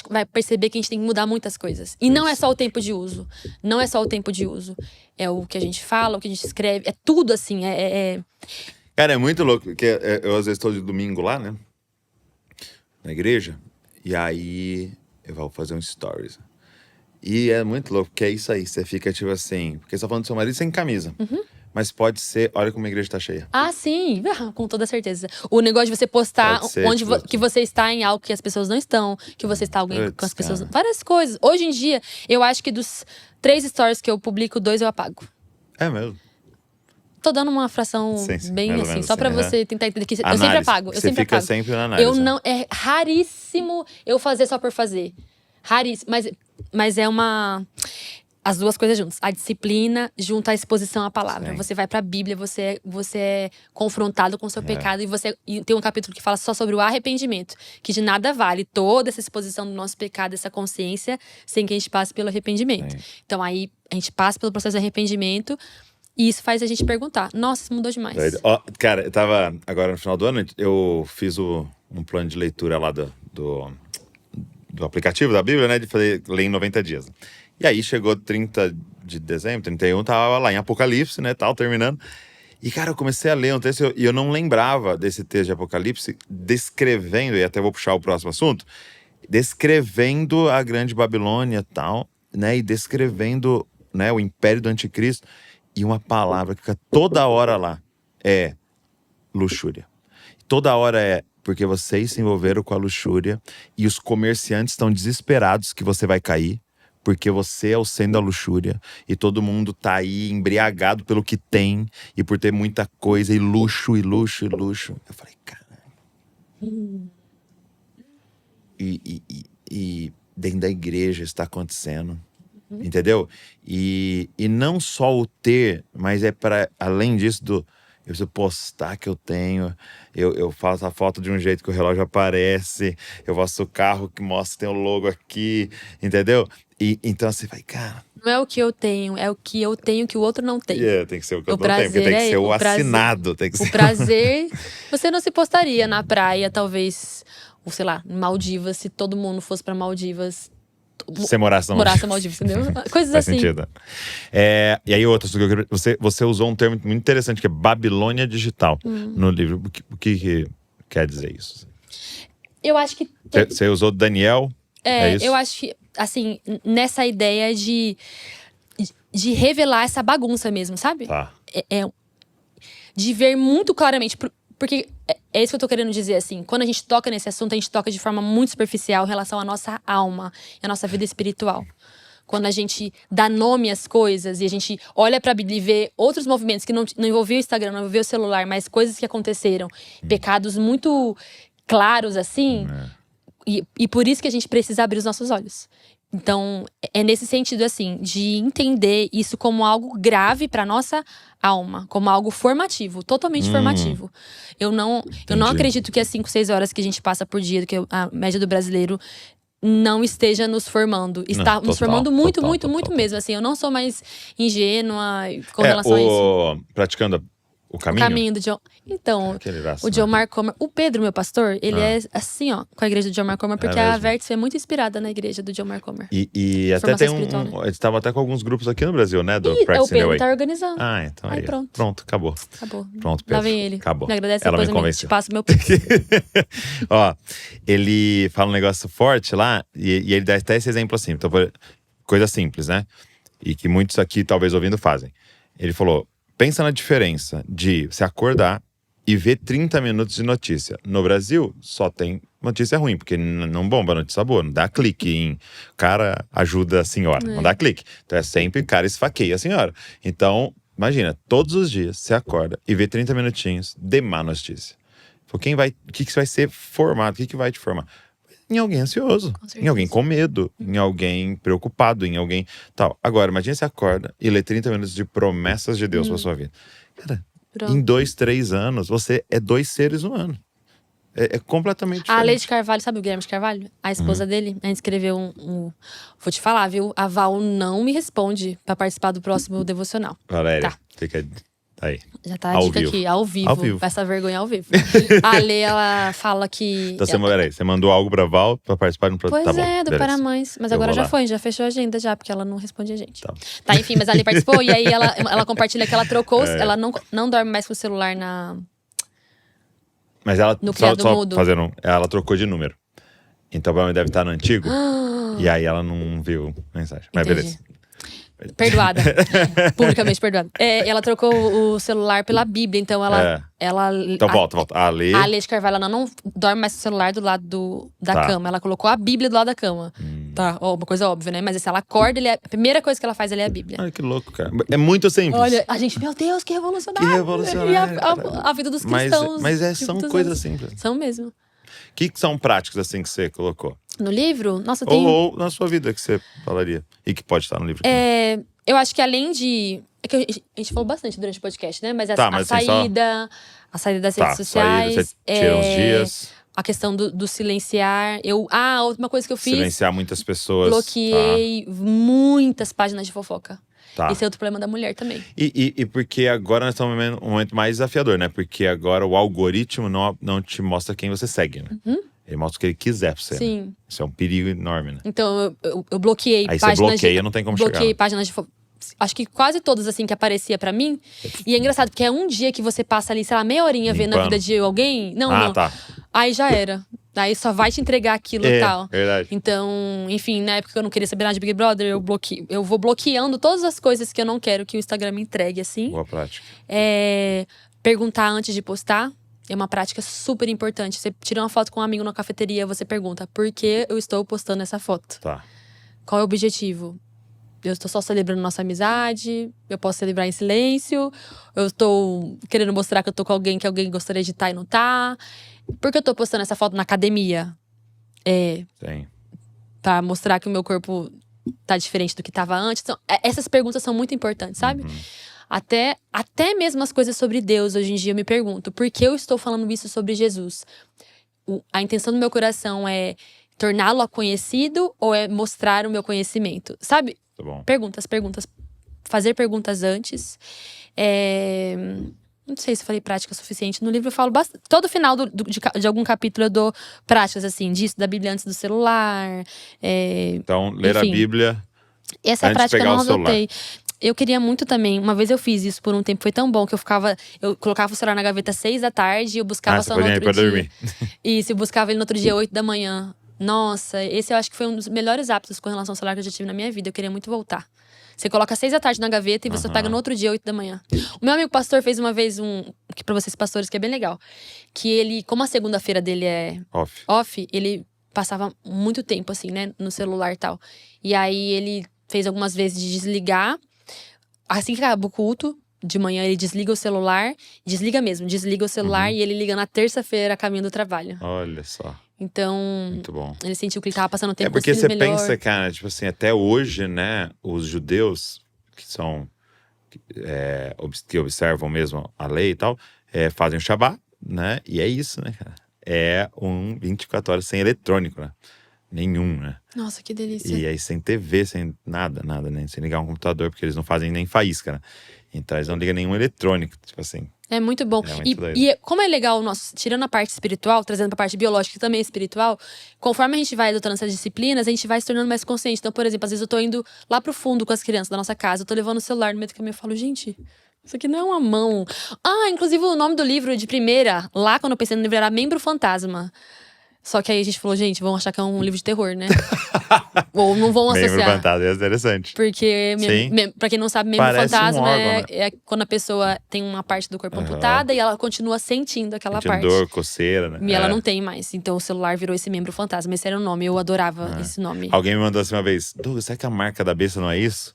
vai perceber que a gente tem que mudar muitas coisas. E não é só o tempo de uso. Não é só o tempo de uso. É o que a gente fala, o que a gente escreve. É tudo assim. Cara, é muito louco. Porque eu às vezes estou de domingo lá, né? Na igreja. E aí eu vou fazer um stories. E é muito louco, porque é isso aí. Você fica tipo assim… Porque você tá falando do seu marido sem camisa. Mas pode ser… Olha como a igreja tá cheia. Sim. Com toda certeza. O negócio de você postar onde que você está em algo que as pessoas não estão. Que você está com as pessoas… Várias coisas. Hoje em dia, eu acho que dos 3 stories que eu publico, 2 eu apago. É mesmo? Tô dando uma fração bem assim, só pra você tentar entender que eu sempre apago. Você fica sempre na análise. É raríssimo eu fazer só por fazer. Raríssimo. Mas é as duas coisas juntas. A disciplina junto à exposição à palavra. Sim. Você vai pra Bíblia, você é confrontado com o seu pecado. E tem um capítulo que fala só sobre o arrependimento. Que de nada vale toda essa exposição do nosso pecado, essa consciência, sem que a gente passe pelo arrependimento. Sim. Então aí, a gente passa pelo processo de arrependimento. E isso faz a gente perguntar, nossa, isso mudou demais. Cara, eu tava… Agora no final do ano, eu fiz um plano de leitura lá do aplicativo da Bíblia, né? De ler em 90 dias. E aí chegou 30 de dezembro, 31, tava lá em Apocalipse, né, tal, terminando. E, cara, eu comecei a ler um texto e eu não lembrava desse texto de Apocalipse, descrevendo, e até vou puxar o próximo assunto, descrevendo a grande Babilônia e tal, né, e descrevendo, né, o império do anticristo. E uma palavra que fica toda hora lá é luxúria. Toda hora é porque vocês se envolveram com a luxúria e os comerciantes estão desesperados que você vai cair. Porque você é o centro da luxúria. E todo mundo tá aí embriagado pelo que tem. E por ter muita coisa. E luxo, e luxo, e luxo. Eu falei, caralho. E dentro da igreja está acontecendo. Entendeu? E não só o ter, mas é para além disso preciso postar que eu tenho. Eu faço a foto de um jeito que o relógio aparece. Eu faço o carro que mostra que tem o logo aqui, entendeu? E então você vai, cara… Não é o que eu tenho, é o que eu tenho que o outro não tem. Tem que ser o que eu não tenho, porque tem que ser o assinado. Tem que ser… O prazer, você não se postaria na praia, talvez, ou sei lá, em Maldivas, se todo mundo fosse pra Maldivas. Você morasse na Maldivas, entendeu? Coisas Faz assim. sentido. E aí, outras que eu queria… Você usou um termo muito interessante, que é Babilônia Digital, no livro. O que quer dizer isso? Eu acho que… Você usou Daniel? É isso? Eu acho que, assim, nessa ideia de revelar essa bagunça mesmo, sabe? Tá. De ver muito claramente… Porque é isso que eu tô querendo dizer, assim. Quando a gente toca nesse assunto, a gente toca de forma muito superficial em relação à nossa alma e à nossa vida espiritual. Quando a gente dá nome às coisas e a gente olha pra Bíblia e vê outros movimentos que não envolviam o Instagram, não envolviam o celular, mas coisas que aconteceram, pecados muito claros, assim… E por isso que a gente precisa abrir os nossos olhos. Então, é nesse sentido, assim, de entender isso como algo grave pra nossa alma, como algo formativo, totalmente formativo. Eu não acredito que as 5, 6 horas que a gente passa por dia, que a média do brasileiro não esteja nos formando. Está nos formando muito, muito mesmo. Assim, eu não sou mais ingênua com relação a isso. Praticando o caminho? O caminho do John. Então, o John Mark Comer… O Pedro, meu pastor, ele é assim, ó, com a igreja do John Mark Comer, porque a Vértice é muito inspirada na igreja do John Mark Comer. E até tem eles estavam até com alguns grupos aqui no Brasil, né? Do Practicing o Pedro the Way. tá organizando. Então aí. Pronto. Pronto, acabou. Pronto, Pedro. Lá vem ele. Acabou. Me agradece Ela depois, me convenceu. Te passo meu pix. Ó, ele fala um negócio forte lá, e ele dá até esse exemplo assim. Então, coisa simples, né? E que muitos aqui, talvez ouvindo, fazem. Ele falou… Pensa na diferença de você acordar e ver 30 minutos de notícia. No Brasil, só tem notícia ruim, porque não bomba notícia boa, não dá clique em… Cara ajuda a senhora, não dá clique. Então é sempre cara esfaqueia a senhora. Então, imagina, todos os dias você acorda e vê 30 minutinhos de má notícia. O que vai ser formado? O que vai te formar? Em alguém ansioso, em alguém com medo, em alguém preocupado, em alguém tal. Agora, imagina você acorda e lê 30 minutos de promessas de Deus pra sua vida. Cara, em 2, 3 anos, você é 2 seres humanos. É completamente diferente. A Lei de Carvalho, sabe o Guilherme de Carvalho? A esposa dele, a gente escreveu Vou te falar, viu? A Val não me responde pra participar do próximo devocional. Valéria, tá. Fica aí. Já tá a dica aqui, ao vivo. Essa vergonha ao vivo. A Lê, ela fala que… Então você mandou algo pra Val pra participar no projeto? Pois tá bom, do Paramães. Mas agora já foi, já fechou a agenda já, porque ela não responde a gente. Tá, enfim, mas a Lê participou e aí ela compartilha que ela trocou, ela não dorme mais com o celular Mas ela, no criado mudo. Ela trocou de número. Então provavelmente deve estar no antigo. E aí ela não viu mensagem. Mas beleza. Perdoada. Publicamente perdoada. Ela trocou o celular pela Bíblia, então ela… Então volta. A Lê de Carvalho, ela não dorme mais com o celular do lado da cama. Ela colocou a Bíblia do lado da cama. Tá, uma coisa óbvia, né? Mas se ela acorda, a primeira coisa que ela faz, é a Bíblia. Olha que louco, cara. É muito simples. Olha, a gente, meu Deus, que revolucionário. Que revolucionário. E a vida dos cristãos. Mas são coisas simples. São mesmo. O que são práticos assim que você colocou? No livro? Nossa, tem… Ou na sua vida que você falaria. E que pode estar no livro também. Eu acho que além de… É que a gente falou bastante durante o podcast, né? Mas a saída das redes sociais. Você tira uns dias. A questão do silenciar. Uma coisa que eu fiz… Silenciar muitas pessoas. Bloqueei muitas páginas de fofoca. Tá. Esse é outro problema da mulher também. E porque agora nós estamos em um momento mais desafiador, né? Porque agora o algoritmo não te mostra quem você segue, né? Ele mostra o que ele quiser pra você. Sim. Né? Isso é um perigo enorme, né? Então eu bloqueei páginas… Aí você bloqueia, não tem como chegar. Bloqueei páginas de fofoca. Acho que quase todas, assim, que aparecia pra mim. E é engraçado, porque é um dia que você passa ali, sei lá, meia horinha vendo a vida de alguém. Não. Tá. Aí já era. Aí só vai te entregar aquilo e tal. Verdade. Então, enfim, na época que eu não queria saber nada de Big Brother, eu vou bloqueando todas as coisas que eu não quero que o Instagram me entregue, assim. Boa prática. Perguntar antes de postar. É uma prática super importante. Você tira uma foto com um amigo na cafeteria, você pergunta: por que eu estou postando essa foto? Tá. Qual é o objetivo? Eu estou só celebrando nossa amizade? Eu posso celebrar em silêncio? Eu estou querendo mostrar que eu tô com alguém que alguém gostaria de estar e não tá? Por que eu tô postando essa foto na academia? Sim. Pra mostrar que o meu corpo tá diferente do que tava antes. Então, essas perguntas são muito importantes, sabe? Até mesmo as coisas sobre Deus, hoje em dia, eu me pergunto, por que eu estou falando isso sobre Jesus? A intenção do meu coração é torná-lo conhecido ou é mostrar o meu conhecimento? Sabe? Tá bom. Perguntas. Fazer perguntas antes. Não sei se eu falei prática o suficiente. No livro eu falo bastante. Todo final de algum capítulo eu dou práticas, assim, disso, da Bíblia antes do celular. Então, ler enfim. a Bíblia Essa antes prática de eu pegar não o celular. adotei. Eu queria muito também. Uma vez eu fiz isso por um tempo, foi tão bom que eu colocava o celular na gaveta às 6 da tarde e eu buscava só no outro pra dia. dormir. Isso, eu buscava ele no outro dia, 8 da manhã. Nossa, esse eu acho que foi um dos melhores hábitos com relação ao celular que eu já tive na minha vida. Eu queria muito voltar. Você coloca às 6 da tarde na gaveta e você pega no outro dia, 8 da manhã. O meu amigo pastor fez uma vez que pra vocês pastores, que é bem legal. Que ele, como a segunda-feira dele é off, ele passava muito tempo, assim, né, no celular e tal. E aí ele fez algumas vezes de desligar. Assim que acaba o culto, de manhã ele desliga o celular. Desliga o celular e ele liga na terça-feira a caminho do trabalho. Olha só. Então, muito bom. Ele sentiu que ele tava passando tempo porque com os filhos você melhor. pensa, cara, tipo assim, até hoje, né, os judeus que observam mesmo a lei e tal, fazem o Shabá, né, e é isso, né, cara. É 24 horas sem eletrônico, né, nenhum, né. Nossa, que delícia. E aí sem TV, sem nada, né, sem ligar um computador, porque eles não fazem nem faísca, né. Então eles não ligam nenhum eletrônico, tipo assim. É muito bom. E como é legal, tirando a parte espiritual, trazendo pra parte biológica, que também é espiritual, conforme a gente vai adotando essas disciplinas, a gente vai se tornando mais consciente. Então, por exemplo, às vezes eu tô indo lá pro fundo com as crianças da nossa casa, eu tô levando o celular no meio do caminho, eu falo, gente, isso aqui não é uma mão. Inclusive o nome do livro de primeira, lá quando eu pensei no livro, era Membro Fantasma. Só que aí a gente falou, gente, vão achar que é um livro de terror, né? Ou não vão associar. Membro fantasma é interessante. Porque, pra quem não sabe, membro parece fantasma órgão, né? é quando a pessoa tem uma parte do corpo amputada e ela continua sentindo aquela parte. Dor, coceira, né? E ela não tem mais. Então o celular virou esse membro fantasma. Esse era o nome, eu adorava esse nome. Alguém me mandou assim uma vez, Douglas, será que a marca da besta não é isso?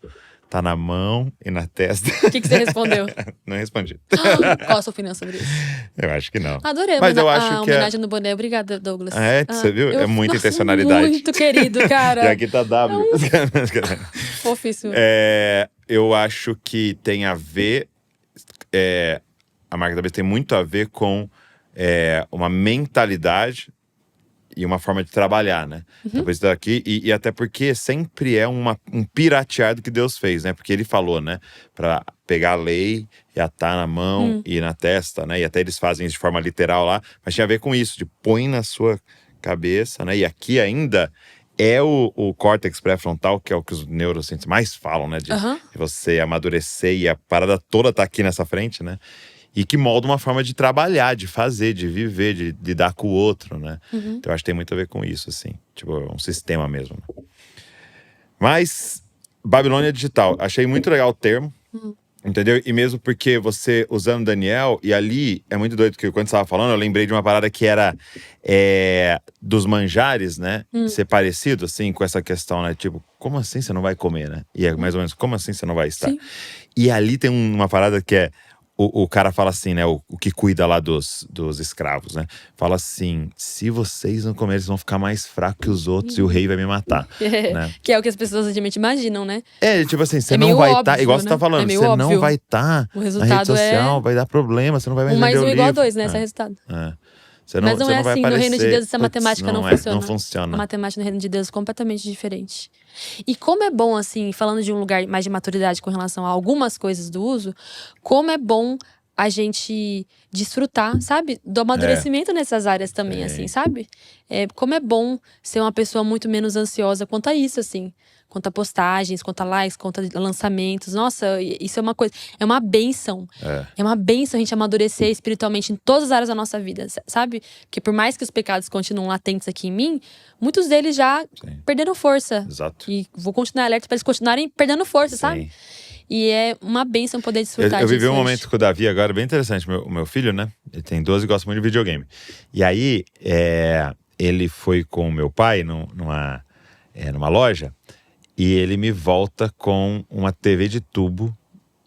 Tá na mão e na testa. O que você respondeu? Não respondi. Qual a sua opinião sobre isso? Eu acho que não. Adorei Mas eu acho a homenagem no boné. Obrigada, Douglas. Você viu? É muita intencionalidade. Muito querido, cara. E aqui tá W. Fofíssimo. Eu acho que tem a ver… a marca da besta tem muito a ver com uma mentalidade e uma forma de trabalhar, né? Então, isso daqui, e até porque sempre é um piratear do que Deus fez, né? Porque ele falou, né? Pra pegar a lei e atar na mão e na testa, né? E até eles fazem isso de forma literal lá. Mas tinha a ver com isso, de põe na sua cabeça, né? E aqui ainda é o córtex pré-frontal, que é o que os neurocientistas mais falam, né? De você amadurecer e a parada toda tá aqui nessa frente, né? E que molda uma forma de trabalhar, de fazer, de viver, de lidar com o outro, né? Então eu acho que tem muito a ver com isso, assim. Tipo, um sistema mesmo. Mas, Babilônia Digital. Achei muito legal o termo, entendeu? E mesmo porque você, usando Daniel, e ali é muito doido, porque quando você estava falando, eu lembrei de uma parada que era dos manjares, né? Ser parecido, assim, com essa questão, né? Tipo, como assim você não vai comer, né? E é mais ou menos, como assim você não vai estar? Sim. E ali tem uma parada que é… O cara fala assim, né? O que cuida lá dos escravos, né? Fala assim, se vocês não comerem, eles vão ficar mais fracos que os outros e o rei vai me matar. Né? Que é o que as pessoas geralmente imaginam, né? Tipo assim, você não vai estar… igual você tá né? falando, você óbvio. não vai estar na rede social, vai dar problema, você não vai mais vender o livro. 1 mais 1 igual a 2, né? Esse é o resultado. Mas não é assim, no reino de Deus essa matemática não funciona. Não funciona. A matemática no reino de Deus é completamente diferente. E como é bom, assim, falando de um lugar mais de maturidade com relação a algumas coisas do uso, como é bom a gente desfrutar, sabe? Do amadurecimento nessas áreas também, assim, sabe? Como é bom ser uma pessoa muito menos ansiosa quanto a isso, assim. Quanto a postagens, quanto a likes, quanto a lançamentos. Nossa, isso é uma coisa… É uma bênção. É uma bênção a gente amadurecer espiritualmente em todas as áreas da nossa vida, sabe? Porque por mais que os pecados continuem latentes aqui em mim, muitos deles já perderam força. Exato. E vou continuar alerta para eles continuarem perdendo força, sabe? E é uma bênção poder desfrutar disso. Eu vivi um momento com o Davi agora bem interessante. O meu filho, né? Ele tem 12 e gosta muito de videogame. E aí, ele foi com o meu pai numa loja e ele me volta com uma TV de tubo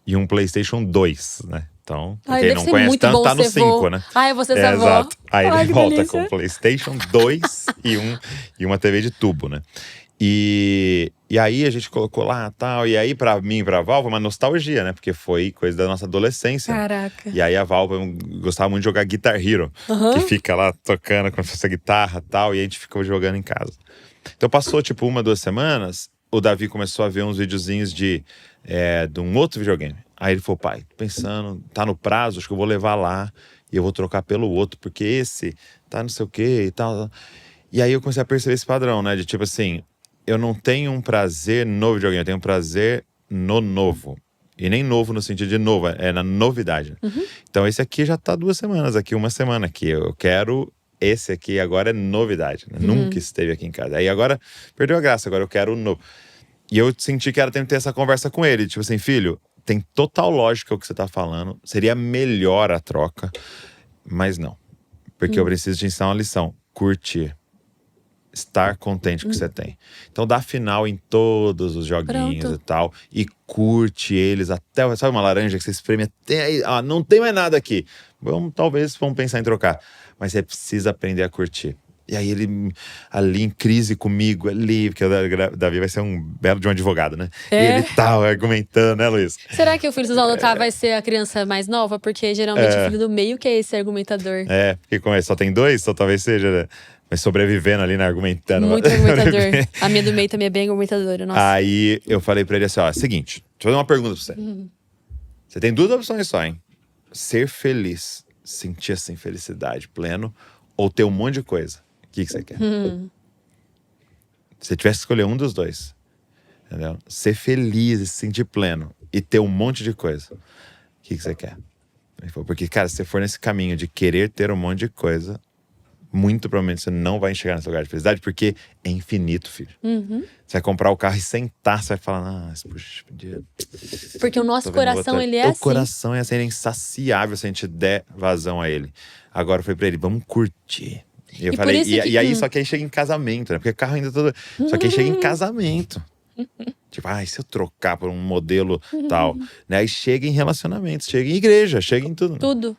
e um PlayStation 2, né? Então, pra quem não conhece tanto, tá no 5, né? Eu vou ser essa avó. Exato. Aí ele volta com o PlayStation 2 e uma TV de tubo, né? E aí a gente colocou lá tal. E aí, pra mim e pra Val, foi uma nostalgia, né? Porque foi coisa da nossa adolescência. Caraca. E aí a Val gostava muito de jogar Guitar Hero, que fica lá tocando com essa guitarra e tal. E a gente ficou jogando em casa. Então passou tipo 1, 2 semanas, o Davi começou a ver uns videozinhos de um outro videogame. Aí ele falou, pai, pensando, tá no prazo, acho que eu vou levar lá e eu vou trocar pelo outro, porque esse tá não sei o que e tal. E aí eu comecei a perceber esse padrão, né? De tipo assim, eu não tenho um prazer no videogame, eu tenho um prazer no novo. E nem novo no sentido de novo, é na novidade. Então esse aqui já tá 2 semanas aqui, 1 semana aqui. Eu quero... Esse aqui agora é novidade, né? Nunca esteve aqui em casa. Aí agora perdeu a graça, agora eu quero o novo. E eu senti que era tempo de ter essa conversa com ele. Tipo assim, filho, tem total lógica o que você tá falando. Seria melhor a troca, mas não. Porque eu preciso te ensinar uma lição. Curtir. Estar contente com o que você tem. Então dá final em todos os joguinhos e tal. E curte eles até... Sabe uma laranja que você espreme até aí? Ah, não tem mais nada aqui. Talvez vamos pensar em trocar. Mas você precisa aprender a curtir. E aí ele ali em crise comigo, ali, porque o Davi vai ser um belo de um advogado, né? E ele tal, argumentando, né, Luiz? Será que o filho do Zaldo vai ser a criança mais nova? Porque geralmente o filho do meio que é esse argumentador. Porque como só tem 2, só talvez seja, né? Mas sobrevivendo ali, né, argumentando. Muito argumentador. A minha do meio também é bem argumentadora, nossa. Aí eu falei pra ele assim, ó, seguinte, deixa eu fazer uma pergunta pra você. Você tem 2 opções só, hein? Ser feliz, sentir assim, felicidade, pleno, ou ter um monte de coisa. O que você quer? Se você tivesse que escolher um dos 2, entendeu? Ser feliz e se sentir pleno e ter um monte de coisa. O que você quer? Ele falou, porque, cara, se você for nesse caminho de querer ter um monte de coisa, muito provavelmente você não vai chegar nesse lugar de felicidade, porque é infinito, filho. Você vai comprar o carro e sentar, você vai falar, puxa, podia... Porque o nosso coração, ele é assim. O coração é assim, ele é insaciável se a gente der vazão a ele. Agora eu falei pra ele, vamos curtir. E eu falei, e aí só que aí chega em casamento, né? Porque carro ainda todo... Só que aí chega em casamento. Tipo, se eu trocar por um modelo tal, né? Aí chega em relacionamentos, chega em igreja, chega em tudo. Né? Tudo.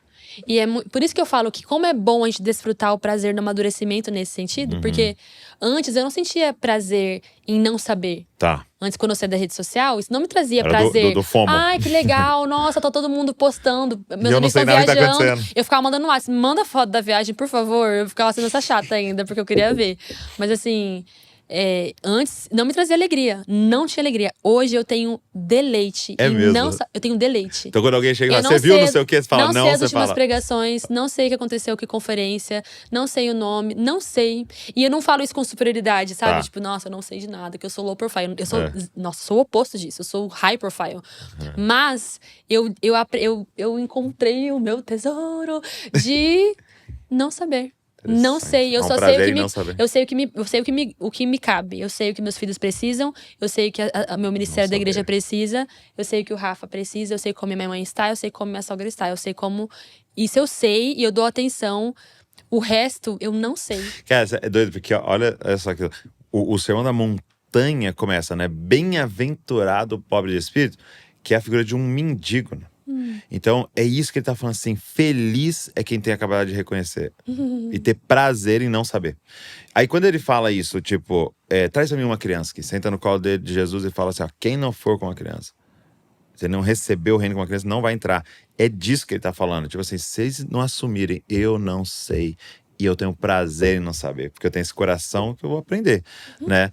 E por isso que eu falo que como é bom a gente desfrutar o prazer no amadurecimento nesse sentido, porque antes eu não sentia prazer em não saber. Tá. Antes, quando eu saía da rede social, isso não me trazia Era prazer. Do FOMO. Ai, que legal, nossa, tá todo mundo postando. Meus eu não sei nada que tá acontecendo. Eu ficava mandando WhatsApp, manda foto da viagem, por favor. Eu ficava sendo essa chata ainda, porque eu queria ver. Mas assim, antes não me trazia alegria. Não tinha alegria. Hoje eu tenho deleite. Mesmo? Eu tenho deleite. Então quando alguém chega lá, você viu não sei o que? Você fala, não, sei as você últimas fala. pregações, não sei o que aconteceu, que conferência, não sei o nome, não sei. E eu não falo isso com superioridade, sabe? Tá. Tipo, nossa, eu não sei de nada, que eu sou low profile. Eu sou, nossa, sou o oposto disso, eu sou high profile. Mas eu encontrei o meu tesouro de não saber. Não sei, eu só sei o que me cabe. Eu sei o que meus filhos precisam, eu sei o que o meu ministério da igreja precisa, eu sei o que o Rafa precisa, eu sei como minha mãe está, eu sei como minha sogra está, eu sei como... Isso eu sei e eu dou atenção. O resto, eu não sei. Cara, é doido, porque olha só aquilo. O Sermão da Montanha começa, né? Bem-aventurado o pobre de espírito, que é a figura de um mendigo, né? Então, é isso que ele tá falando assim, feliz é quem tem acabado de reconhecer. E ter prazer em não saber. Aí quando ele fala isso, tipo, traz pra mim uma criança que senta no colo de Jesus e fala assim, ó, quem não for com uma criança, você não recebeu o reino com uma criança, não vai entrar. É disso que ele tá falando. Tipo assim, se vocês não assumirem, eu não sei, e eu tenho prazer em não saber, porque eu tenho esse coração que eu vou aprender, né?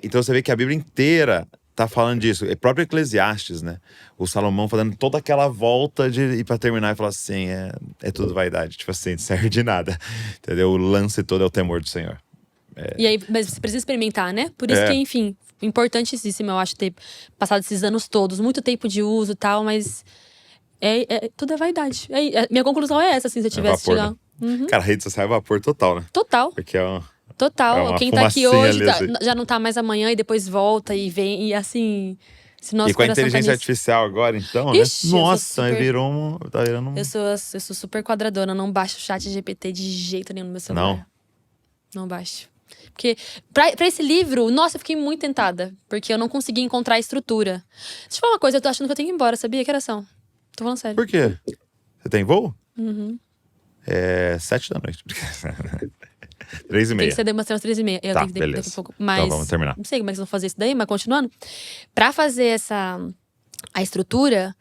Então você vê que a Bíblia inteira tá falando disso. É próprio Eclesiastes, né? O Salomão fazendo toda aquela volta de ir pra terminar e falar assim, é tudo vaidade. Tipo assim, não serve de nada. Entendeu? O lance todo é o temor do Senhor. E aí, mas você precisa experimentar, né? Por isso que, enfim, importantíssimo, eu acho, ter passado esses anos todos. Muito tempo de uso e tal, mas tudo é vaidade. Minha conclusão é essa, assim, se eu tivesse vapor, né? Cara, a rede social é vapor total, né? Total. Porque Total. Quem tá aqui hoje ali, já não tá mais amanhã e depois volta e vem. E assim, se nosso e com a coração inteligência tá artificial agora, então, Ixi, né? Nossa, tá virando um... Eu sou super quadradona, não baixo o chat GPT de jeito nenhum no meu celular. Não baixo. Porque pra esse livro, nossa, eu fiquei muito tentada. Porque eu não consegui encontrar a estrutura. Deixa eu falar uma coisa, eu tô achando que eu tenho que ir embora, sabia? Que horas são? Tô falando sério. Por quê? Você tem voo? 7 da noite. 3h30. Tem que ser umas 3h30. Eu Tá, tenho que beleza. daqui a pouco. Mas, Então vamos terminar. Não sei como é que vocês vão fazer isso daí, mas continuando. Pra fazer a estrutura…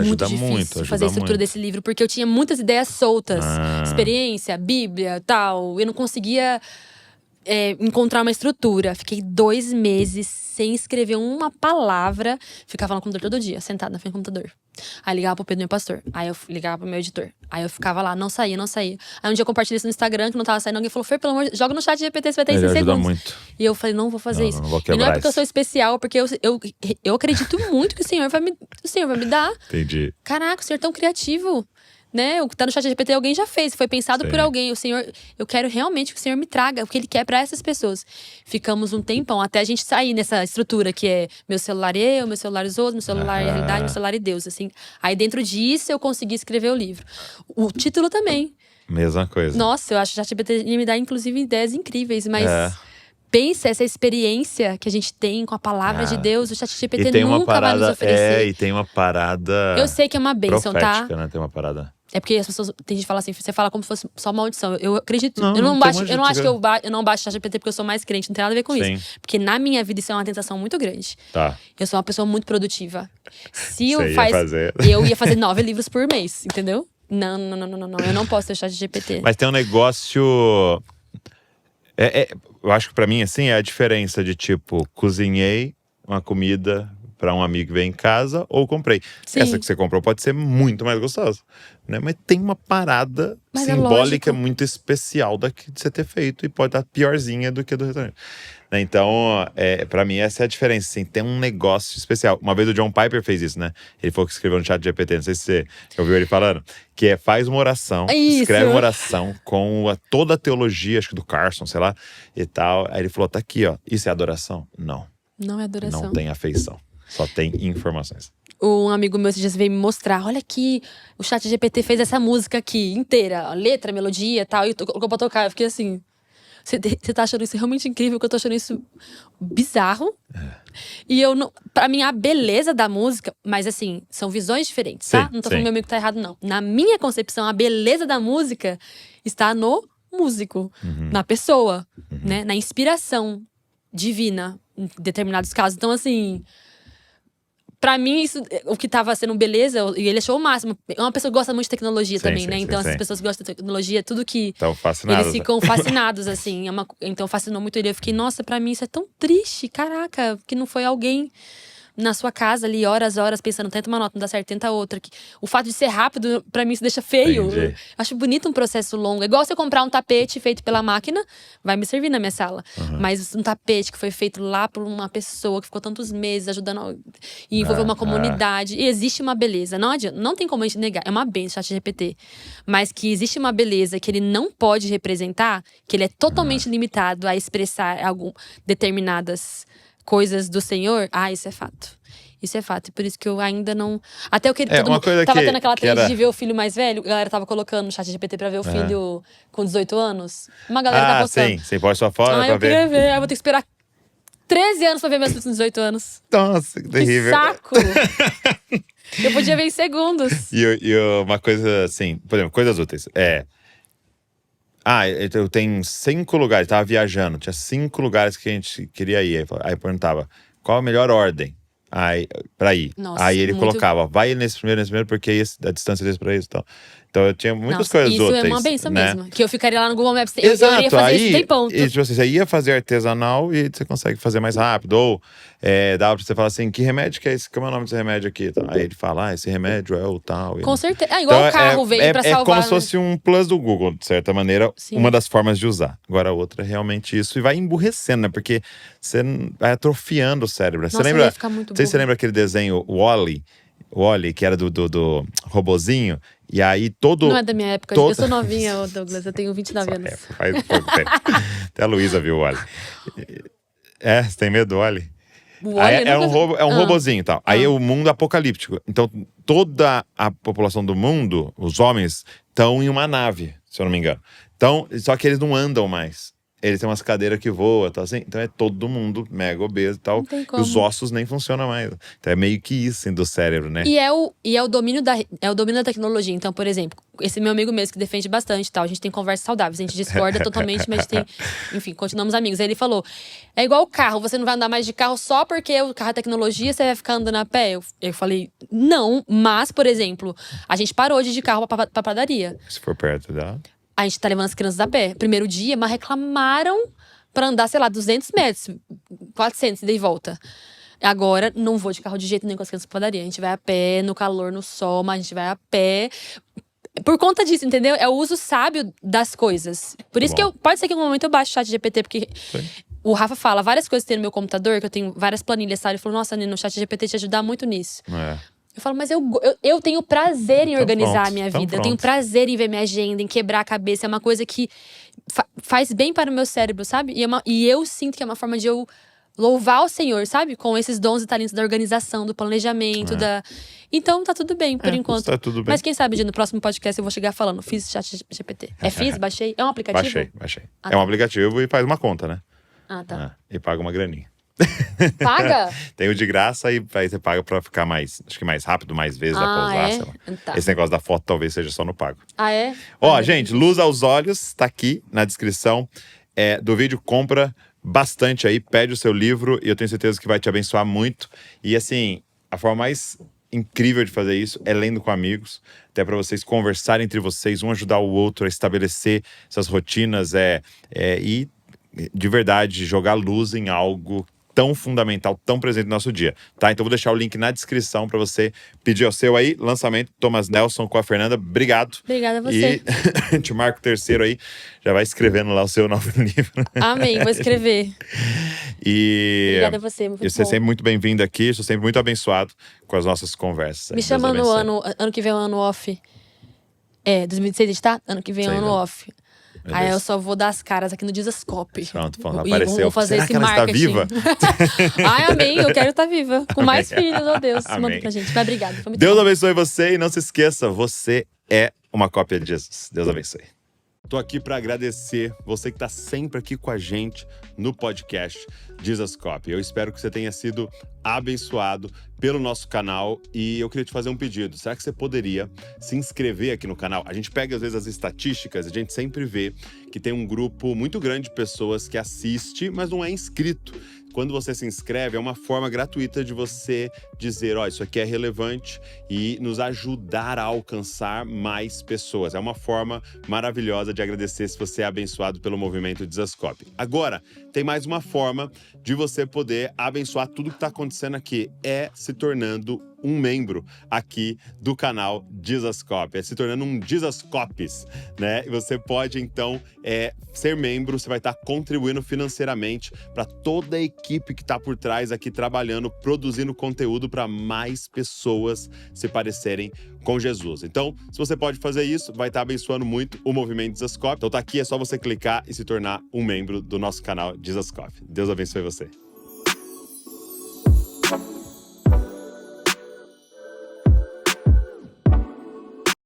Ajuda difícil muito, fazer a estrutura desse livro, porque eu tinha muitas ideias soltas. Experiência, Bíblia, tal. Eu não conseguia encontrar uma estrutura. Fiquei 2 meses sem escrever uma palavra. Ficava no computador todo dia, sentada na frente do computador. Aí ligava pro Pedro, meu pastor. Aí eu ligava pro meu editor. Aí eu ficava lá, não saía. Aí um dia eu compartilhei isso no Instagram, que não tava saindo. Alguém falou, Fer, pelo amor de Deus, joga no chat GPT, você vai ter em 6 segundos. Muito. E eu falei, não vou fazer isso. Não vou E não é porque eu isso. sou especial, porque eu acredito muito que o Senhor vai me dar. Entendi. Caraca, o Senhor é tão criativo. Né? O que tá no chat GPT alguém já fez, foi pensado por alguém. O Senhor, eu quero realmente que o Senhor me traga o que Ele quer pra essas pessoas. Ficamos um tempão até a gente sair nessa estrutura que é meu celular e eu, meu celular e os outros, meu celular e a realidade, meu celular e Deus, assim. Aí dentro disso eu consegui escrever o livro. O título também. Mesma coisa. Nossa, eu acho que o chat GPT ia me dar inclusive ideias incríveis, mas… Pensa essa experiência que a gente tem com a palavra de Deus, o ChatGPT nunca vai nos oferecer. E tem uma parada… Eu sei que é uma bênção, profética, tá? né? Tem uma parada… É porque as pessoas… Tem gente que fala assim, você fala como se fosse só maldição. Eu acredito… Não, eu não tem acho que eu não baixo o ChatGPT porque eu sou mais crente. Não tem nada a ver com isso. Porque na minha vida isso é uma tentação muito grande. Tá. Eu sou uma pessoa muito produtiva. Eu ia fazer 9 livros por mês, entendeu? Não. Eu não posso ter o ChatGPT. Mas tem um negócio… eu acho que pra mim, assim, é a diferença de tipo, cozinhei uma comida pra um amigo que veio em casa ou comprei. Sim. Essa que você comprou pode ser muito mais gostosa, né? Mas tem uma parada simbólica muito especial da que você ter feito e pode estar piorzinha do que do restaurante. Né? Então, pra mim, essa é a diferença, assim, tem um negócio especial. Uma vez o John Piper fez isso, né? Ele falou que escreveu no chat GPT, não sei se você ouviu ele falando, que faz uma oração, escreve uma oração com toda a teologia, acho que do Carson, sei lá, e tal. Aí ele falou, tá aqui, ó, isso é adoração? Não. Não é adoração. Não tem afeição, só tem informações. Um amigo meu esses dias veio me mostrar, olha aqui, o chat GPT fez essa música aqui, inteira, letra, melodia e tal, e colocou pra tocar. Eu fiquei assim… Você tá achando isso realmente incrível, que eu tô achando isso bizarro. E eu não… Pra mim, a beleza da música… Mas assim, são visões diferentes, tá? Não tô falando que meu amigo tá errado, não. Na minha concepção, a beleza da música está no músico. Na pessoa, né? Na inspiração divina, em determinados casos. Então, assim… Pra mim, isso, o que tava sendo beleza, e ele achou o máximo. É uma pessoa que gosta muito de tecnologia também, né? Então, essas pessoas que gostam de tecnologia, tudo que… Estão fascinados. Eles ficam fascinados, assim. Então, fascinou muito ele. Eu fiquei, nossa, pra mim isso é tão triste. Caraca, que não foi alguém na sua casa ali, horas, pensando, tenta uma nota, não dá certo, tenta outra. O fato de ser rápido, pra mim, isso deixa feio. Entendi. Acho bonito um processo longo. É igual se eu comprar um tapete feito pela máquina, vai me servir na minha sala. Mas um tapete que foi feito lá por uma pessoa que ficou tantos meses ajudando e envolveu uma comunidade. E existe uma beleza. Não adianta, não tem como a gente negar. É uma benção, ChatGPT. Mas que existe uma beleza que ele não pode representar, que ele é totalmente limitado a expressar determinadas coisas do Senhor, isso é fato. Isso é fato. E por isso que eu ainda não… Até o que todo mundo tava tendo aquela trend de ver o filho mais velho. A galera tava colocando no chat GPT pra ver o filho com 18 anos. Uma galera tá postando. Sim. Você pode só fora pra eu queria ver. Eu vou ter que esperar 13 anos pra ver meus filhos com 18 anos. Nossa, que terrível. Que saco! Eu podia ver em segundos. E uma coisa assim, por exemplo, coisas úteis. Eu tenho 5 lugares, tava viajando, tinha 5 lugares que a gente queria ir. Aí perguntava, qual a melhor ordem pra ir? Nossa, aí ele colocava, vai nesse primeiro, porque a distância desse pra isso e tal. Então eu tinha muitas coisas úteis. Isso é uma benção né? mesmo. Que eu ficaria lá no Google Maps. Exato, eu iria fazer isso tem ponto. E você ia fazer artesanal e você consegue fazer mais rápido. Ou dava pra você falar assim, que remédio que é esse? Como é o nome desse remédio aqui? Aí ele fala, esse remédio é o tal. Com certeza. Igual o carro veio pra salvar. É como se fosse um plus do Google, de certa maneira. Sim. Uma das formas de usar. Agora a outra é realmente isso. E vai emburrecendo, né? Porque você vai atrofiando o cérebro. Nossa, você lembra? ia ficar muito Não sei se você lembra aquele desenho Wall-E, que era do robozinho. E aí todo… Não é da minha época. Eu sou novinha, Douglas. Eu tenho 29 anos. Faz pouco tempo. Até a Luísa viu o Wall-E. Você tem medo do Wall-E? É um robozinho e tal. Aí é o mundo apocalíptico. Então toda a população do mundo, os homens, estão em uma nave, se eu não me engano. Então, só que eles não andam mais. Ele tem umas cadeiras que voam, tá assim. Então é todo mundo mega obeso e tal. Não tem E como. os ossos nem funcionam mais. Então é meio que isso assim, do cérebro, né? E é o domínio da tecnologia. Então, por exemplo, esse meu amigo mesmo que defende bastante e tal, a gente tem conversas saudáveis, a gente discorda totalmente, mas a gente tem, enfim, continuamos amigos. Aí ele falou, é igual o carro, você não vai andar mais de carro só porque o carro é tecnologia, você vai ficar andando a pé? Eu falei, não, mas, por exemplo, a gente parou de ir de carro pra padaria. Se for perto dela. A gente tá levando as crianças a pé. Primeiro dia, mas reclamaram pra andar, sei lá, 200 metros, 400 e daí volta. Agora, não vou de carro de jeito nenhum com as crianças pra padaria. A gente vai a pé, no calor, no sol, mas a gente vai a pé. Por conta disso, entendeu? É o uso sábio das coisas. Por isso que pode ser que em algum momento eu baixe o ChatGPT, porque o Rafa fala várias coisas que tem no meu computador, que eu tenho várias planilhas, sabe? Ele falou, nossa, Nino, o ChatGPT te ajudar muito nisso. Eu falo, mas eu tenho prazer em organizar a minha vida. Eu tenho prazer em ver minha agenda, em quebrar a cabeça. É uma coisa que faz bem para o meu cérebro, sabe? E eu sinto que é uma forma de eu louvar o Senhor, sabe? Com esses dons e talentos da organização, do planejamento, Então tá tudo bem, por enquanto. Tá tudo bem. Mas quem sabe, no próximo podcast eu vou chegar falando, fiz ChatGPT. Fiz? Baixei? É um aplicativo? Baixei. É um aplicativo e faz uma conta, né? Ah, tá. E paga uma graninha. Paga? Tem o de graça e aí você paga pra ficar mais rápido, mais vezes a pousar, sei lá. Tá. Esse negócio da foto talvez seja só no pago. Ah, é? Gente, Luz aos Olhos, tá aqui na descrição do vídeo. Compra bastante aí, pede o seu livro e eu tenho certeza que vai te abençoar muito. E assim, a forma mais incrível de fazer isso é lendo com amigos, até para vocês conversarem entre vocês, um ajudar o outro a estabelecer essas rotinas e de verdade jogar luz em algo tão fundamental, tão presente no nosso dia, tá? Então vou deixar o link na descrição para você pedir o seu aí, lançamento Thomas Nelson com a Fernanda. Obrigado. Obrigada a você. E te marco o terceiro aí, já vai escrevendo lá o seu novo livro. Amém, vou escrever. Obrigada a você, muito bom. Você é sempre muito bem-vindo aqui, sou sempre muito abençoado com as nossas conversas. Me chama no ano que vem é um ano off. 2016 a gente tá? Ano que vem é um ano off. Aí eu só vou dar as caras aqui no Dizascope. Pronto, apareceu. Vou fazer Será esse que ela marketing. está viva? Ai, amém, eu quero estar viva. Com mais filhos, oh Deus. Amém. Manda pra gente. Mas obrigada, foi muito Deus bom. abençoe você e não se esqueça, você é uma cópia de Jesus. Deus abençoe. Tô aqui para agradecer você que tá sempre aqui com a gente no podcast Jesus Copy. Eu espero que você tenha sido abençoado pelo nosso canal e eu queria te fazer um pedido. Será que você poderia se inscrever aqui no canal? A gente pega às vezes as estatísticas, a gente sempre vê que tem um grupo muito grande de pessoas que assiste, mas não é inscrito. Quando você se inscreve, é uma forma gratuita de você dizer, isso aqui é relevante e nos ajudar a alcançar mais pessoas. É uma forma maravilhosa de agradecer se você é abençoado pelo movimento Dizascope. Agora, tem mais uma forma de você poder abençoar tudo que está acontecendo aqui. É se tornando um membro aqui do canal Dizascope, se tornando um Dizascopes, né? E você pode, então, ser membro, você vai estar contribuindo financeiramente para toda a equipe que está por trás aqui trabalhando, produzindo conteúdo para mais pessoas se parecerem com Jesus. Então, se você pode fazer isso, vai estar abençoando muito o movimento Dizascope. Então tá aqui, é só você clicar e se tornar um membro do nosso canal Dizascope. Deus abençoe você.